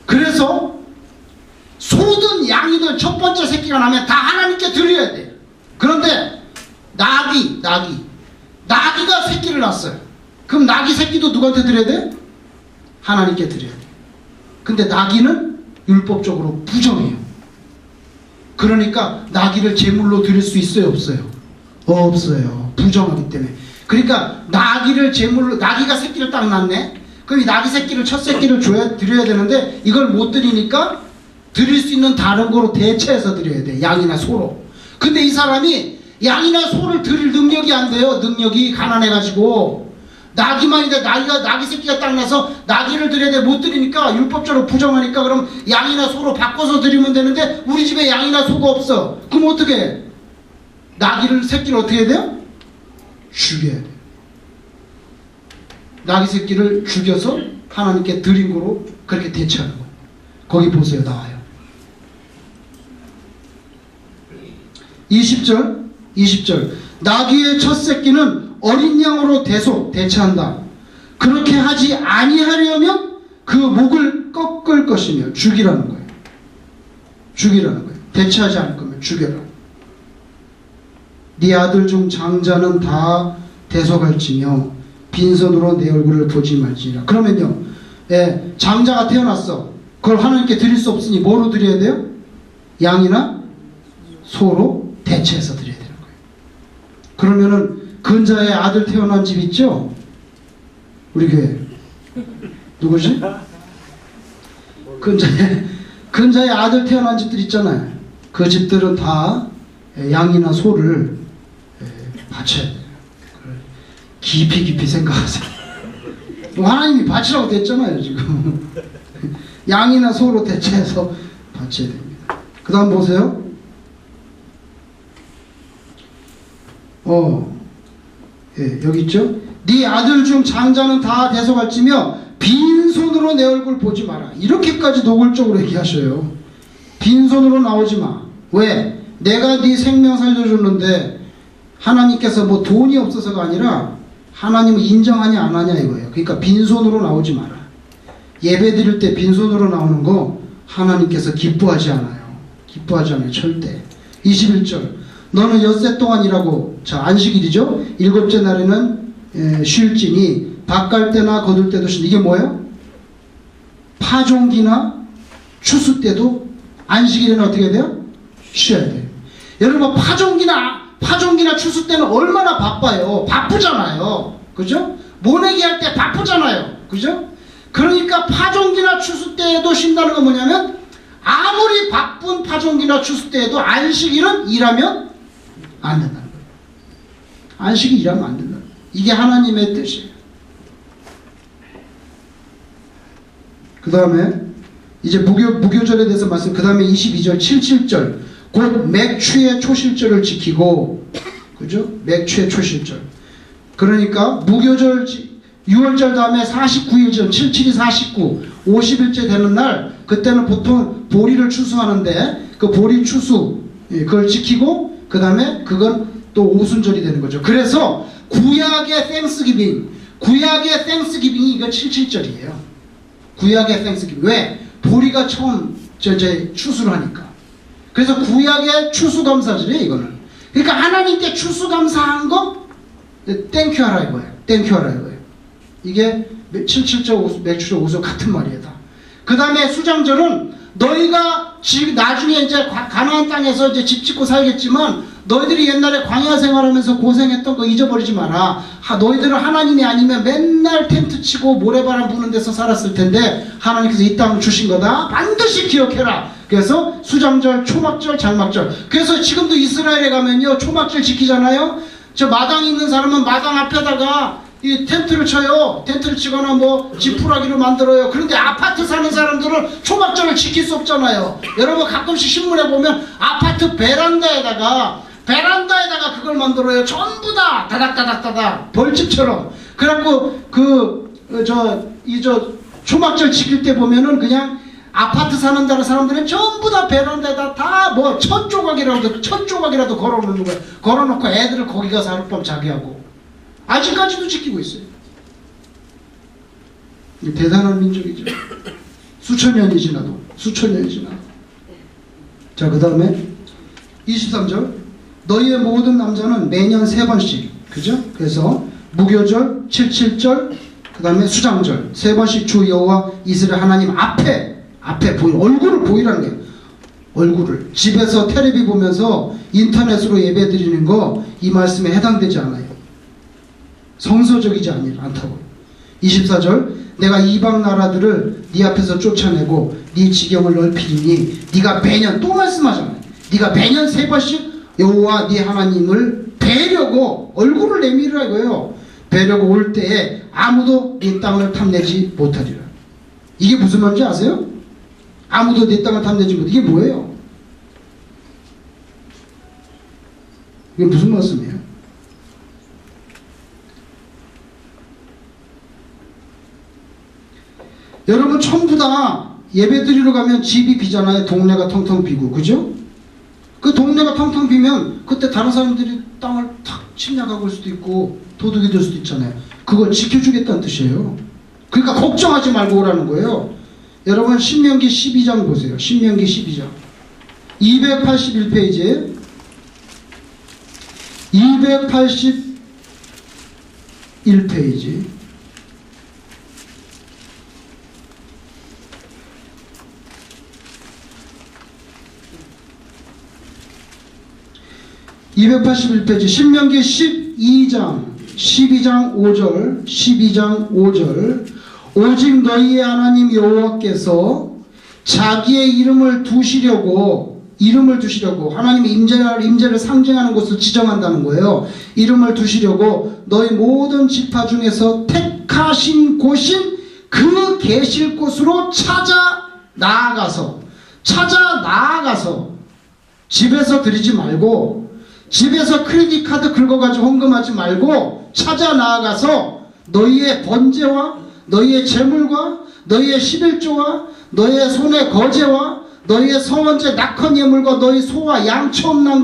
그래서 소든 양이든 첫 번째 새끼가 나면 다 하나님께 드려야 돼요. 그런데 나기가 새끼를 낳았어요. 그럼 나기 새끼도 누구한테 드려야 돼? 하나님께 드려야 돼. 근데 나기는 율법적으로 부정해요. 그러니까 나기를 제물로 드릴 수 있어요? 없어요? 없어요. 부정하기 때문에. 그러니까 나기를 제물로, 나기가 새끼를 딱 낳네? 그럼 이 나기 새끼를, 첫 새끼를 드려야 되는데 이걸 못 드리니까 드릴 수 있는 다른 거로 대체해서 드려야 돼. 양이나 소로. 근데 이 사람이 양이나 소를 드릴 능력이 안 돼요. 능력이 가난해가지고. 나기만인데 나기 새끼가 딱 나서 나기를 드려야 돼. 못 드리니까 율법적으로 부정하니까 그럼 양이나 소로 바꿔서 드리면 되는데 우리 집에 양이나 소가 없어. 그럼 어떻게 해? 새끼를 어떻게 해야 돼요? 죽여야 돼요. 나기 새끼를 죽여서 하나님께 드린 거로 그렇게 대체하는 거예요. 거기 보세요. 나와요. 20절 나귀의 첫 새끼는 어린 양으로 대체한다. 그렇게 하지 아니하려면 그 목을 꺾을 것이며 죽이라는 거예요. 죽이라는 거예요. 대체하지 않을 거면 죽여라. 네 아들 중 장자는 다 대속할지며 빈손으로 내 얼굴을 보지 말지니라. 그러면요, 장자가 태어났어. 그걸 하나님께 드릴 수 없으니 뭐로 드려야 돼요? 양이나 소로 대체해서 드려야 되는 거예요. 그러면은 근자의 아들 태어난 집 있죠? 우리 교회 누구지? 근자의 아들 태어난 집들 있잖아요. 그 집들은 다 양이나 소를 바쳐야 돼요. 깊이 생각하세요. 하나님이 바치라고 됐잖아요. 지금 양이나 소로 대체해서 바쳐야 됩니다. 그 다음 보세요. 여기 있죠? 네 아들 중 장자는 다 대속할지며 빈손으로 내 얼굴 보지 마라. 이렇게까지 노골적으로 얘기하셔요. 빈손으로 나오지 마. 왜? 내가 네 생명 살려줬는데 하나님께서 뭐 돈이 없어서가 아니라 하나님을 인정하냐 안 하냐 이거예요. 그러니까 빈손으로 나오지 마라. 예배 드릴 때 빈손으로 나오는 거 하나님께서 기뻐하지 않아요. 기뻐하지 않아요. 절대. 21절 너는 엿새 동안 일하고, 자 안식일이죠. 일곱째 날에는 쉴지니 밭갈 때나 거둘 때도 쉰다. 이게 뭐예요? 파종기나 추수 때도 안식일에는 어떻게 돼요? 쉬어야 돼요. 여러분 파종기나 파종기나 추수 때는 얼마나 바빠요. 바쁘잖아요. 그죠? 모내기 할 때 바쁘잖아요. 그죠? 그러니까 파종기나 추수 때에도 쉰다는 건 뭐냐면 아무리 바쁜 파종기나 추수 때에도 안식일은 일하면 안 된다는 거예요. 안식일 일하면 안 된다는 거예요. 이게 하나님의 뜻이에요. 그 다음에 이제 무교절에 대해서 말씀, 그 다음에 22절 77절 곧 맥추의 초실절을 지키고, 그죠? 맥추의 초실절. 그러니까 무교절 6월절 다음에 49일 전 77이 49 50일째 되는 날, 그때는 보통 보리를 추수하는데 그 보리 추수 그걸 지키고, 그 다음에 그건 또 오순절이 되는 거죠. 그래서 구약의 땡스기빙, 구약의 땡스기빙이 이거 77절이에요. 구약의 땡스기빙. 왜? 보리가 처음 추수를 하니까. 그래서 구약의 추수감사절이에요, 이거는. 그러니까 하나님께 추수감사한 거 땡큐 하라 이거예요. 땡큐 하라 이거예요. 이게 77절 맥추절 오순 같은 말이에요, 다. 그 다음에 수장절은 너희가 지금 나중에 이제 가나안 땅에서 이제 집 짓고 살겠지만 너희들이 옛날에 광야 생활하면서 고생했던 거 잊어버리지 마라. 너희들은 하나님이 아니면 맨날 텐트 치고 모래바람 부는 데서 살았을 텐데 하나님께서 이 땅을 주신 거다. 반드시 기억해라. 그래서 수장절, 초막절, 장막절. 그래서 지금도 이스라엘에 가면요, 초막절 지키잖아요. 저 마당 있는 사람은 마당 앞에다가 이 텐트를 쳐요. 텐트를 치거나 뭐 지푸라기로 만들어요. 그런데 아파트 사는 사람들은 초막절을 지킬 수 없잖아요. 여러분 가끔씩 신문에 보면 아파트 베란다에다가 그걸 만들어요. 전부 다 다닥다닥다닥 벌집처럼. 그래갖고 초막절 지킬 때 보면은 그냥 아파트 사는 다른 사람들은 전부 다 베란다에다 다 뭐 천 조각이라도 걸어놓는 거예요. 걸어놓고 애들을 거기 가서 하룻밤 자게 하고. 아직까지도 지키고 있어요. 대단한 민족이죠. 수천 년이 지나도. 자, 그 다음에 23절 너희의 모든 남자는 매년 3번씩, 그죠? 그래서 무교절, 77절, 그 다음에 수장절 3번씩 주 여호와 이스라엘 하나님 앞에 얼굴을 보이라는 거예요. 얼굴을. 집에서 텔레비 보면서 인터넷으로 예배 드리는 거 이 말씀에 해당되지 않아요. 성서적이지 않다고. 24절 내가 이방 나라들을 네 앞에서 쫓아내고 네 지경을 넓히리니 네가 매년, 또 말씀하잖아요. 네가 매년 3번씩 여호와 네 하나님을 뵈려고 얼굴을 내밀으라 이거예요. 뵈려고 올 때에 아무도 네 땅을 탐내지 못하리라. 이게 무슨 말인지 아세요? 아무도 네 땅을 탐내지 못하리라. 이게 뭐예요? 이게 무슨 말씀이에요? 여러분 전부 다 예배 드리러 가면 집이 비잖아요. 동네가 텅텅 비고, 그죠? 그 동네가 텅텅 비면 그때 다른 사람들이 땅을 탁 침략하고 올 수도 있고 도둑이 될 수도 있잖아요. 그걸 지켜주겠다는 뜻이에요. 그러니까 걱정하지 말고 오라는 거예요. 여러분 신명기 12장 보세요. 신명기 12장 281페이지에 281페이지 281페이지 신명기 12장 5절 오직 너희의 하나님 여호와께서 자기의 이름을 두시려고 하나님의 임재를 상징하는 곳을 지정한다는 거예요. 이름을 두시려고 너희 모든 지파 중에서 택하신 곳인 그 계실 곳으로 찾아 나아가서 집에서 드리지 말고, 집에서 크레딧 카드 긁어가지고 헌금하지 말고 찾아 나아가서 너희의 번제와 너희의 제물과 너희의 11조와 너희의 손의 거제와 너희의 서원제 낙헌 예물과 너희 소와 양 처음 난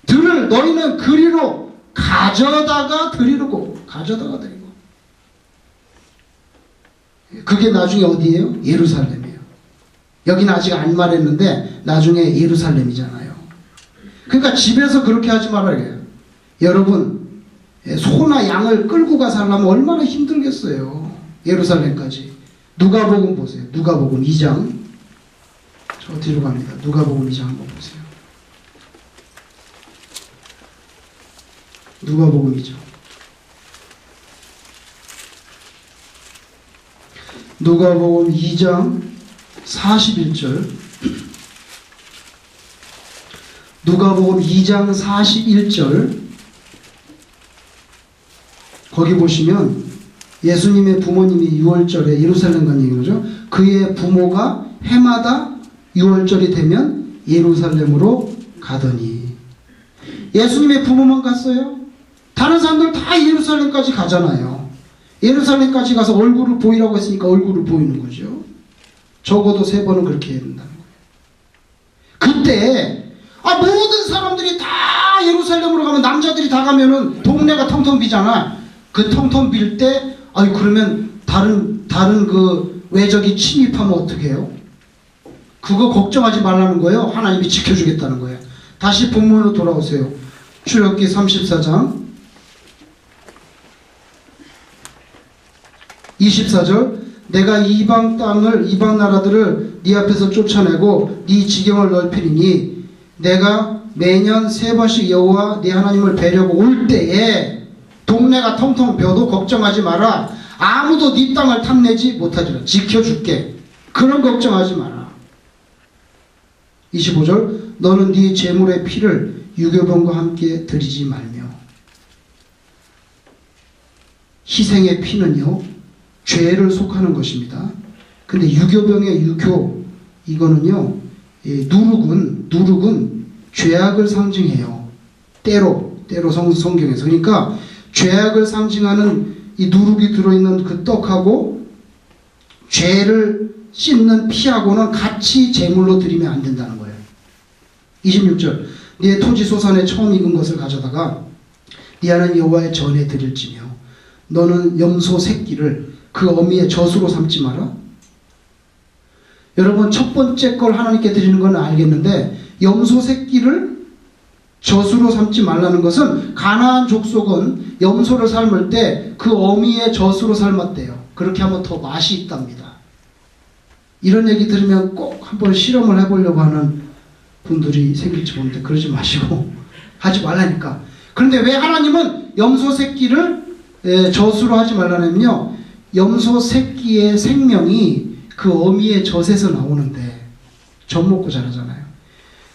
거들을 너희는 그리로 가져다가 드리고. 그게 나중에 어디예요? 예루살렘이에요. 여기는 아직 안 말했는데 나중에 예루살렘이잖아요. 그러니까 집에서 그렇게 하지 말아요. 여러분 소나 양을 끌고 가서 하려면 얼마나 힘들겠어요. 예루살렘까지. 누가복음 보세요. 누가복음 2장. 저 뒤로 갑니다. 누가복음 2장 한번 보세요. 누가복음이죠. 누가복음 2장 41절. 누가복음 2장 41절. 거기 보시면 예수님의 부모님이 6월절에 예루살렘 간 얘기죠. 그의 부모가 해마다 6월절이 되면 예루살렘으로 가더니. 예수님의 부모만 갔어요? 다른 사람들 다 예루살렘까지 가잖아요. 예루살렘까지 가서 얼굴을 보이라고 했으니까 얼굴을 보이는 거죠. 적어도 3번은 그렇게 해야 된다는 거예요. 그때 모든 사람들이 다 예루살렘으로 가면, 남자들이 다 가면은 동네가 텅텅 비잖아. 그 텅텅 빌 때 그러면 다른 그 외적이 침입하면 어떻게 해요? 그거 걱정하지 말라는 거예요. 하나님이 지켜주겠다는 거예요. 다시 본문으로 돌아오세요. 출애굽기 34장 24절. 내가 이방 나라들을 네 앞에서 쫓아내고 네 지경을 넓히리니 내가 매년 3번씩 여호와 네 하나님을 뵈려고 올 때에 동네가 텅텅 벼도 걱정하지 마라. 아무도 네 땅을 탐내지 못하리라. 지켜줄게. 그런 걱정하지 마라. 25절. 너는 네 제물의 피를 유교병과 함께 드리지 말며. 희생의 피는요, 죄를 속하는 것입니다. 근데 유교병의 유교, 이거는요, 누룩은 죄악을 상징해요. 때로 성경에서. 그러니까 죄악을 상징하는 이 누룩이 들어있는 그 떡하고 죄를 씻는 피하고는 같이 제물로 드리면 안 된다는 거예요. 26절. 네 토지 소산에 처음 익은 것을 가져다가 네 하나님 여호와의 전에 드릴지며 너는 염소 새끼를 그 어미의 젖으로 삼지 마라. 여러분, 첫 번째 걸 하나님께 드리는 건 알겠는데, 염소 새끼를 젖으로 삼지 말라는 것은 가나안 족속은 염소를 삶을 때 그 어미의 젖으로 삶았대요. 그렇게 하면 더 맛이 있답니다. 이런 얘기 들으면 꼭 한번 실험을 해보려고 하는 분들이 생길지 모르는데 그러지 마시고 하지 말라니까. 그런데 왜 하나님은 염소 새끼를 젖으로 하지 말라냐면요, 염소 새끼의 생명이 그 어미의 젖에서 나오는데, 젖 먹고 자라잖아요.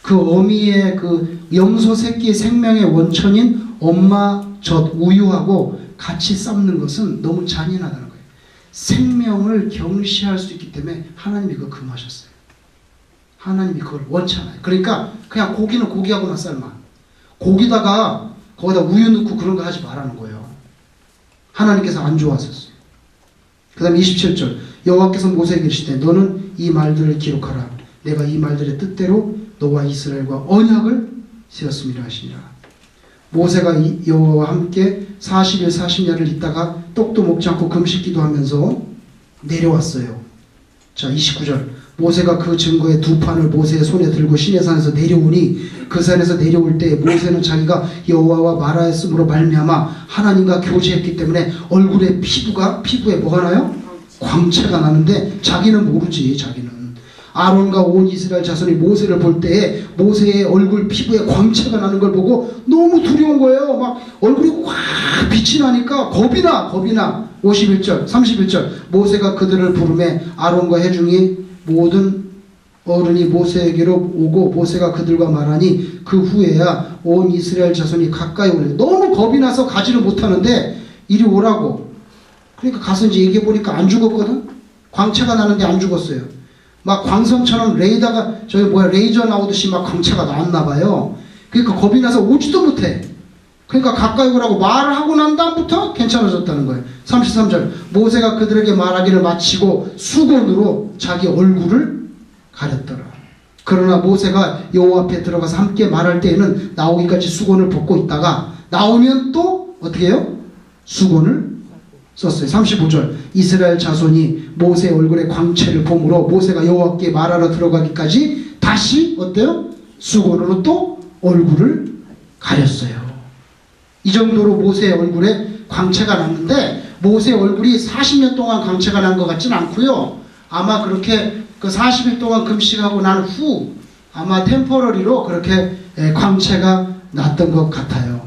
그 어미의 그 염소 새끼의 생명의 원천인 엄마 젖, 우유하고 같이 삶는 것은 너무 잔인하다는 거예요. 생명을 경시할 수 있기 때문에 하나님이 그거 금하셨어요. 하나님이 그걸 원치 않아요. 그러니까 그냥 고기는 고기하고만 삶아. 고기다가 거기다 우유 넣고 그런 거 하지 말라는 거예요. 하나님께서 안 좋아하셨어요. 그 다음에 27절. 여호와께서 모세에게 이르시되 너는 이 말들을 기록하라. 내가 이 말들의 뜻대로 너와 이스라엘과 언약을 세웠음이라 하시니라. 모세가 여호와와 함께 40일 40야를 있다가 떡도 먹지 않고 금식기도 하면서 내려왔어요. 자, 29절. 모세가 그 증거의 2판을 모세의 손에 들고 시내산에서 내려오니 그 산에서 내려올 때 모세는 자기가 여호와와 말하였으므로 말미암아 하나님과 교제했기 때문에 얼굴에 피부에 뭐가 나요? 광채가 나는데 자기는 모르지. 자기는 아론과 온 이스라엘 자손이 모세를 볼 때에 모세의 얼굴 피부에 광채가 나는 걸 보고 너무 두려운 거예요. 막 얼굴이 확 빛이 나니까 겁이 나. 51절 31절. 모세가 그들을 부르매 아론과 회중이 모든 어른이 모세에게로 오고 모세가 그들과 말하니 그 후에야 온 이스라엘 자손이 가까이 오래. 너무 겁이 나서 가지를 못하는데 이리 오라고. 그러니까 가서 이제 얘기해 보니까 안 죽었거든. 광채가 나는데 안 죽었어요. 막 광선처럼 레이저 나오듯이 막 광채가 나왔나 봐요. 그러니까 겁이 나서 오지도 못해. 그러니까 가까이 오라고 말을 하고 난 다음부터 괜찮아졌다는 거예요. 33절. 모세가 그들에게 말하기를 마치고 수건으로 자기 얼굴을 가렸더라. 그러나 모세가 여호와 앞에 들어가서 함께 말할 때에는 나오기까지 수건을 벗고 있다가 나오면 또 어떻게 해요? 수건을 썼어요. 35절. 이스라엘 자손이 모세의 얼굴에 광채를 보므로 모세가 여호와께 말하러 들어가기까지 다시 어때요? 수건으로 또 얼굴을 가렸어요. 이 정도로 모세의 얼굴에 광채가 났는데 모세의 얼굴이 40년 동안 광채가 난 것 같지는 않고요. 아마 그렇게 그 40일 동안 금식하고 난 후 아마 템포러리로 그렇게 광채가 났던 것 같아요.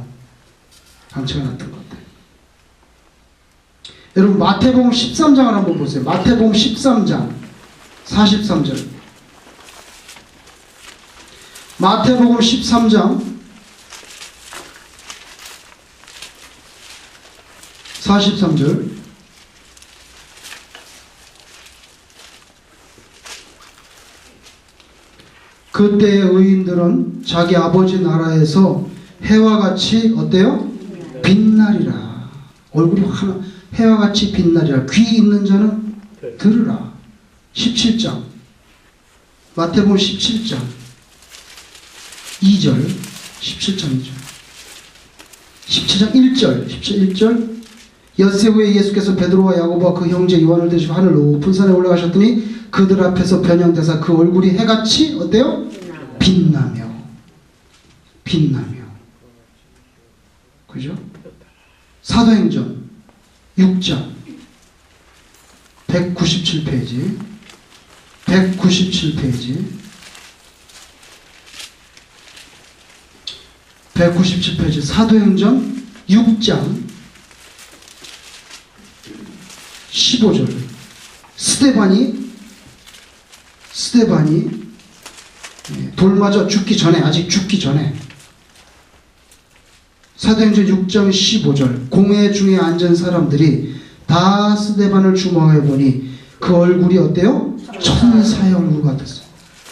광채가 났던 것 같아요. 여러분 마태복음 13장을 한번 보세요. 마태복음 13장 43절. 마태복음 13장 43절. 그때의 의인들은 자기 아버지 나라에서 해와 같이 어때요? 빛나리라. 얼굴이 하나 해와 같이 빛나리라. 귀 있는 자는 들으라. 17장 마태복음 17장 2절 17장 2절 17장 1절 1절 엿새 후에 예수께서 베드로와 야고보와 그 형제 요한을 데리시고 하늘 높은 산에 올라가셨더니 그들 앞에서 변형되사 그 얼굴이 해같이 어때요? 빛나며 그죠? 사도행전 6장 197페이지 197페이지 사도행전 6장 15절 스데반이 돌 맞아 죽기 전에 아직 죽기 전에 사도행전 6장 15절 공회 중에 앉은 사람들이 다 스데반을 주목해 보니 그 얼굴이 어때요? 천사의 얼굴 같았어요.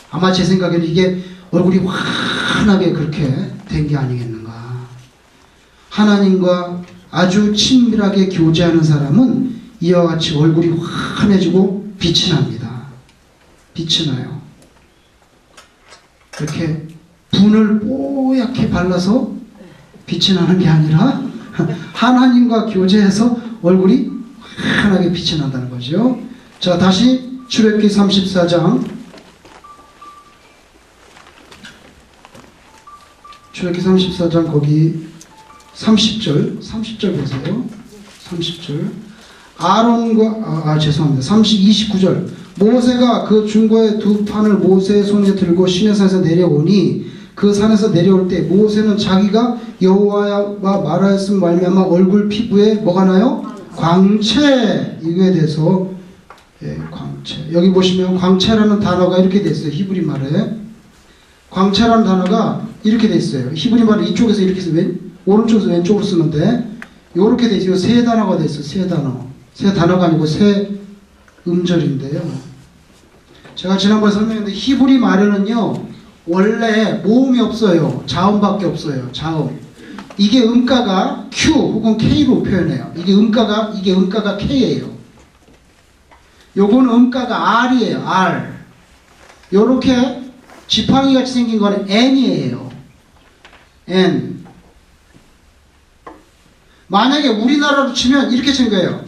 아마 제 생각에는 이게 얼굴이 환하게 그렇게 된 게 아니겠는가. 하나님과 아주 친밀하게 교제하는 사람은 이와 같이 얼굴이 환해지고 빛이 납니다. 빛이 나요. 이렇게 분을 뽀얗게 발라서 빛이 나는 게 아니라 하나님과 교제해서 얼굴이 환하게 빛이 난다는 거죠. 자, 다시 출애굽기 34장 출애굽기 34장 거기 30절 보세요. 30절 아론과 죄송합니다. 29절 모세가 그 중과의 두 판을 모세의 손에 들고 시내산에서 내려오니 그 산에서 내려올 때 모세는 자기가 여호와와 말하였음 말미암아 얼굴 피부에 뭐가 나요? 광채. 이거에 대해서 광채. 여기 보시면 광채라는 단어가 이렇게 돼 있어요. 히브리 말에 광채라는 단어가 이렇게 돼 있어요. 히브리 말은 이쪽에서 이렇게 해서 오른쪽에서 왼쪽으로 쓰는데 이렇게 돼 있어요. 세 단어가 돼 있어요. 세 단어. 세 단어가 아니고 세 음절인데요. 제가 지난번에 설명했는데 히브리 말에는요 원래 모음이 없어요. 자음밖에 없어요. 자음. 이게 음가가 Q 혹은 K로 표현해요. 이게 음가가 K예요. 요거는 음가가 R이에요. R. 요렇게 지팡이 같이 생긴 거는 N이에요. N. 만약에 우리나라로 치면 이렇게 친 거예요.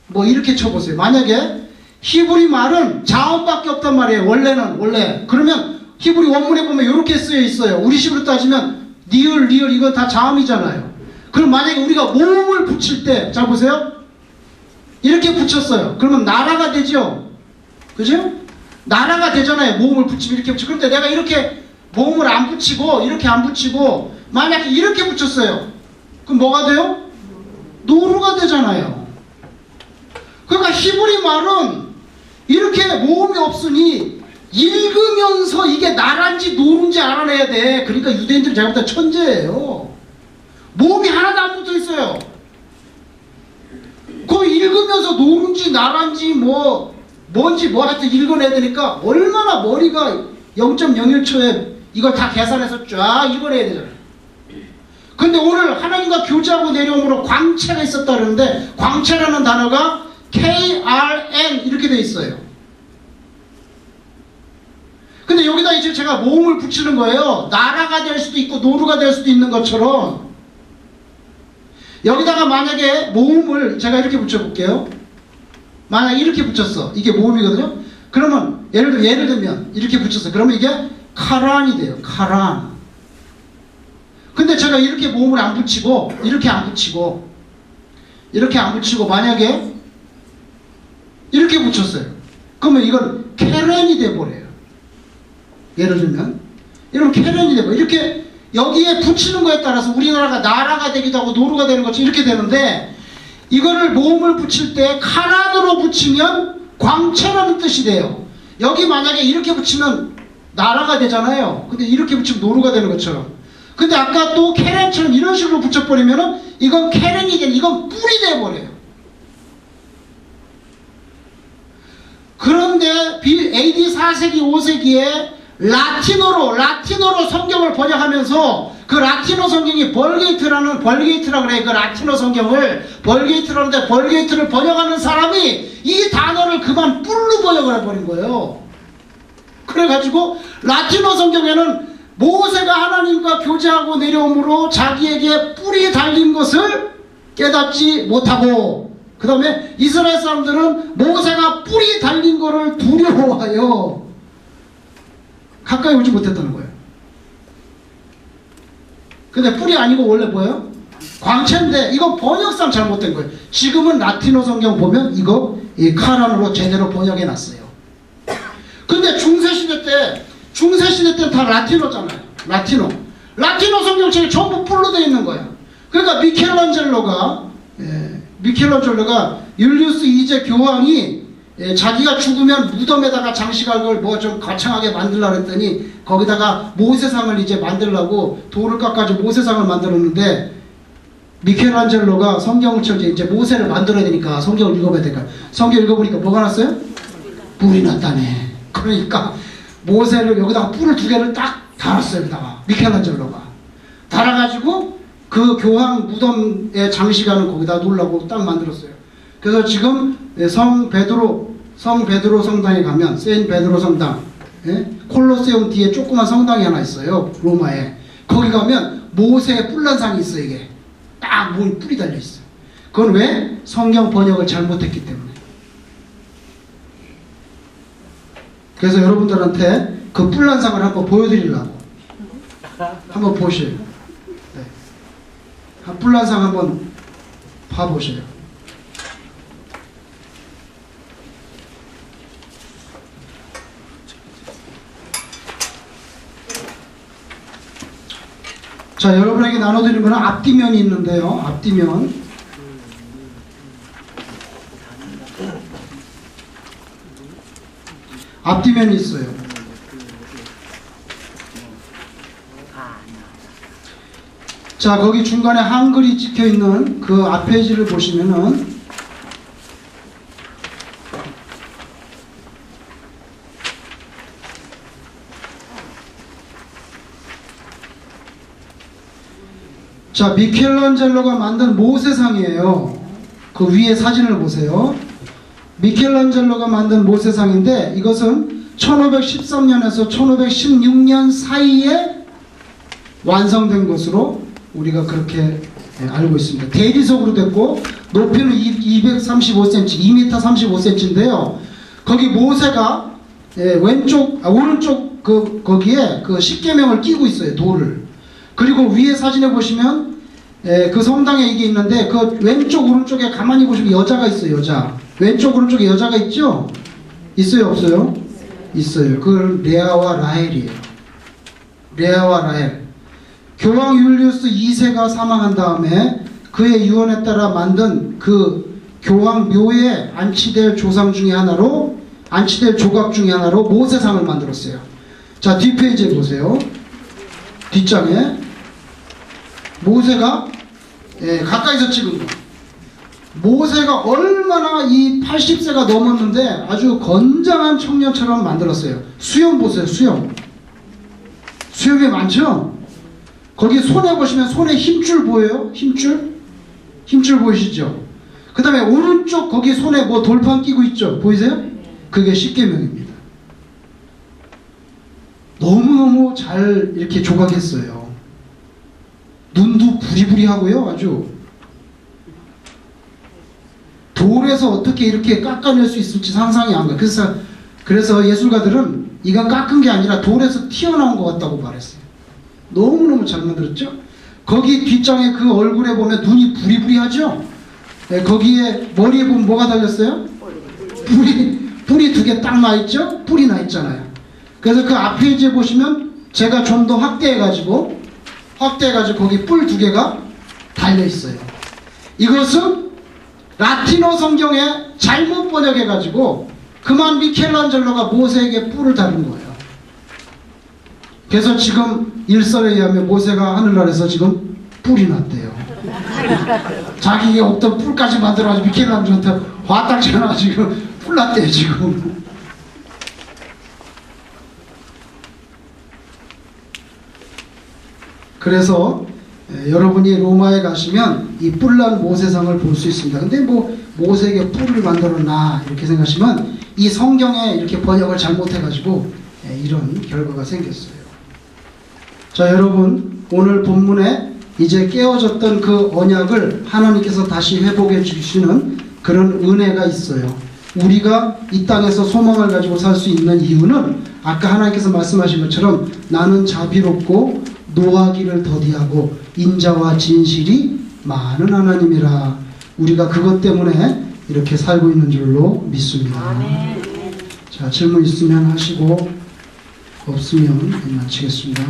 뭐 이렇게 쳐보세요. 만약에 히브리 말은 자음밖에 없단 말이에요. 원래. 그러면 히브리 원문에 보면 이렇게 쓰여 있어요. 우리 식으로 따지면 니을 이건 다 자음이잖아요. 그럼 만약에 우리가 모음을 붙일 때, 자 보세요. 이렇게 붙였어요. 그러면 나라가 되죠. 그죠? 나라가 되잖아요. 모음을 붙이면 이렇게 붙이고. 그런데 내가 이렇게 모음을 안 붙이고 이렇게 안 붙이고 만약에 이렇게 붙였어요. 그럼 뭐가 돼요? 노루가 되잖아요. 그러니까 히브리 말은 이렇게 모음이 없으니 읽으면서 이게 나란지 노른지 알아내야 돼. 그러니까 유대인들은 제가 볼 때 천재예요. 모음이 하나도 안 붙어 있어요. 그거 읽으면서 노른지 나란지 뭔지 하여튼 읽어내야 되니까 얼마나 머리가 0.01초에 이걸 다 계산해서 쫙 읽어내야 되잖아요. 근데 오늘 하나님과 교제하고 내려옴으로 광채가 있었다 그러는데 광채라는 단어가 KRN 이렇게 돼 있어요. 근데 여기다 이제 제가 모음을 붙이는 거예요. 나라가 될 수도 있고 노루가 될 수도 있는 것처럼 여기다가 만약에 모음을 제가 이렇게 붙여볼게요. 만약 이렇게 붙였어. 이게 모음이거든요. 그러면 예를 들면 이렇게 붙였어. 그러면 이게 카란이 돼요. 카란. 근데 제가 이렇게 모음을 안 붙이고 이렇게 안 붙이고 만약에 이렇게 붙였어요. 그러면 이건 케렌이 돼버려요. 예를 들면 이러면 케렌이 돼버려요. 이렇게 여기에 붙이는 거에 따라서 우리나라가 나라가 되기도 하고 노루가 되는 것처럼 이렇게 되는데, 이거를 모음을 붙일 때 카란으로 붙이면 광채라는 뜻이 돼요. 여기 만약에 이렇게 붙이면 나라가 되잖아요. 근데 이렇게 붙이면 노루가 되는 것처럼. 근데 아까 또 케렌처럼 이런 식으로 붙여버리면은 이건 케렌이 되는, 이건 뿔이 돼버려요. 그런데 AD 4세기 5세기에 라틴어로 성경을 번역하면서 그 라틴어 성경이 벌게이트라 그래. 그 라틴어 성경을 벌게이트라는데, 벌게이트를 번역하는 사람이 이 단어를 그만 뿔로 번역을 해버린 거예요. 그래가지고 라틴어 성경에는 모세가 하나님과 교제하고 내려오므로 자기에게 뿔이 달린 것을 깨닫지 못하고, 그 다음에 이스라엘 사람들은 모세가 뿔이 달린 것을 두려워하여 가까이 오지 못했다는 거예요. 근데 뿔이 아니고 원래 뭐예요? 광채인데, 이거 번역상 잘못된 거예요. 지금은 라틴어 성경 보면 이거 이 카란으로 제대로 번역해 놨어요. 근데 중세시대 때는 다 라틴어잖아요. 라틴어 성경책이 전부 뿔로 되어 있는 거야. 그러니까 미켈란젤로가 율리우스 2제 교황이 자기가 죽으면 무덤에다가 장식할 뭐 좀 거창하게 만들려고 했더니, 거기다가 모세상을 이제 만들려고 돌을 깎아서 모세상을 만들었는데, 미켈란젤로가 성경을 쳐서 이제 모세를 만들어야 되니까 성경을 읽어봐야 되니까, 성경 읽어보니까 뭐가 났어요? 뿔이 났다네. 그러니까 모세를 여기다가 뿔을 2개를 딱 달았어요. 여기다가 미켈란젤로가 달아가지고 그 교황 무덤에 장식하는 거기다 놓으려고 딱 만들었어요. 그래서 지금 성 베드로 성당에 가면, 세인 베드로 성당, 콜로세움 뒤에 조그만 성당이 하나 있어요. 로마에. 거기 가면 모세의 뿔난상이 있어요. 이게 딱 몸에 뿔이 달려 있어요. 그건 왜? 성경 번역을 잘못했기 때문에. 그래서 여러분들한테 그 뿔난상을 한번 보여드리려고. 한번 보셔요. 뿔난상 한번 봐보셔요. 자, 여러분에게 나눠드리는 거는 앞뒤면이 있는데요. 앞뒤면이 있어요. 자, 거기 중간에 한글이 찍혀있는 그 앞페이지를 보시면은, 자, 미켈란젤로가 만든 모세상이에요. 그 위에 사진을 보세요. 미켈란젤로가 만든 모세상인데, 이것은 1513년에서 1516년 사이에 완성된 것으로 우리가 그렇게 알고 있습니다. 대리석으로 됐고, 높이는 235cm, 2m 35cm인데요. 거기 모세가 오른쪽 거기에 그 십계명을 끼고 있어요. 돌을. 그리고 위에 사진에 보시면 그 성당에 이게 있는데, 그 왼쪽 오른쪽에 가만히 보시면 여자가 있어요. 여자. 왼쪽 오른쪽에 여자가 있죠? 있어요, 없어요? 있어요. 그걸 레아와 라헬이에요. 레아와 라헬. 교황 율리우스 2세가 사망한 다음에 그의 유언에 따라 만든 그 교황 묘에 안치될 조각 중에 하나로 모세상을 만들었어요. 자, 뒷페이지에 보세요. 뒷장에 모세가 가까이서 찍은 거. 모세가 얼마나 이 80세가 넘었는데 아주 건장한 청년처럼 만들었어요. 수염 보세요. 수염이 많죠? 거기 손에 보시면 손에 힘줄 보여요? 힘줄 보이시죠? 그 다음에 오른쪽 거기 손에 뭐 돌판 끼고 있죠? 보이세요? 그게 십계명입니다. 너무너무 잘 이렇게 조각했어요. 눈도 부리부리하고요. 아주 돌에서 어떻게 이렇게 깎아낼 수 있을지 상상이 안 가요. 그래서 예술가들은 이건 깎은 게 아니라 돌에서 튀어나온 것 같다고 말했어요. 너무너무 잘 만들었죠? 거기 뒷장에 그 얼굴에 보면 눈이 부리부리하죠? 네, 거기에 머리에 보면 뭐가 달렸어요? 뿔이 2개 딱 나있죠? 뿔이 나있잖아요. 그래서 그 앞페이지에 보시면 제가 좀 더 확대해가지고 확대해가지고 거기 뿔 2개가 달려있어요. 이것은 라틴어 성경에 잘못 번역해가지고 그만 미켈란젤로가 모세에게 뿔을 달은 거예요. 그래서 지금 일설에 의하면 모세가 하늘나라에서 지금 뿔이 났대요. 자기가 없던 뿔까지 만들어가지고 미켈란젤로한테 화딱지나 지금 뿔 났대요 지금. 그래서 여러분이 로마에 가시면 이 뿔난 모세상을 볼 수 있습니다. 근데 뭐 모세에게 뿔을 만들었나 이렇게 생각하시면 이 성경에 이렇게 번역을 잘못해가지고 이런 결과가 생겼어요. 자, 여러분, 오늘 본문에 이제 깨어졌던 그 언약을 하나님께서 다시 회복해 주시는 그런 은혜가 있어요. 우리가 이 땅에서 소망을 가지고 살 수 있는 이유는 아까 하나님께서 말씀하신 것처럼 나는 자비롭고 노하기를 더디하고 인자와 진실이 많은 하나님이라, 우리가 그것 때문에 이렇게 살고 있는 줄로 믿습니다. 자, 질문 있으면 하시고 없으면 마치겠습니다.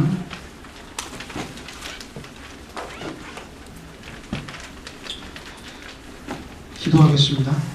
기도하겠습니다.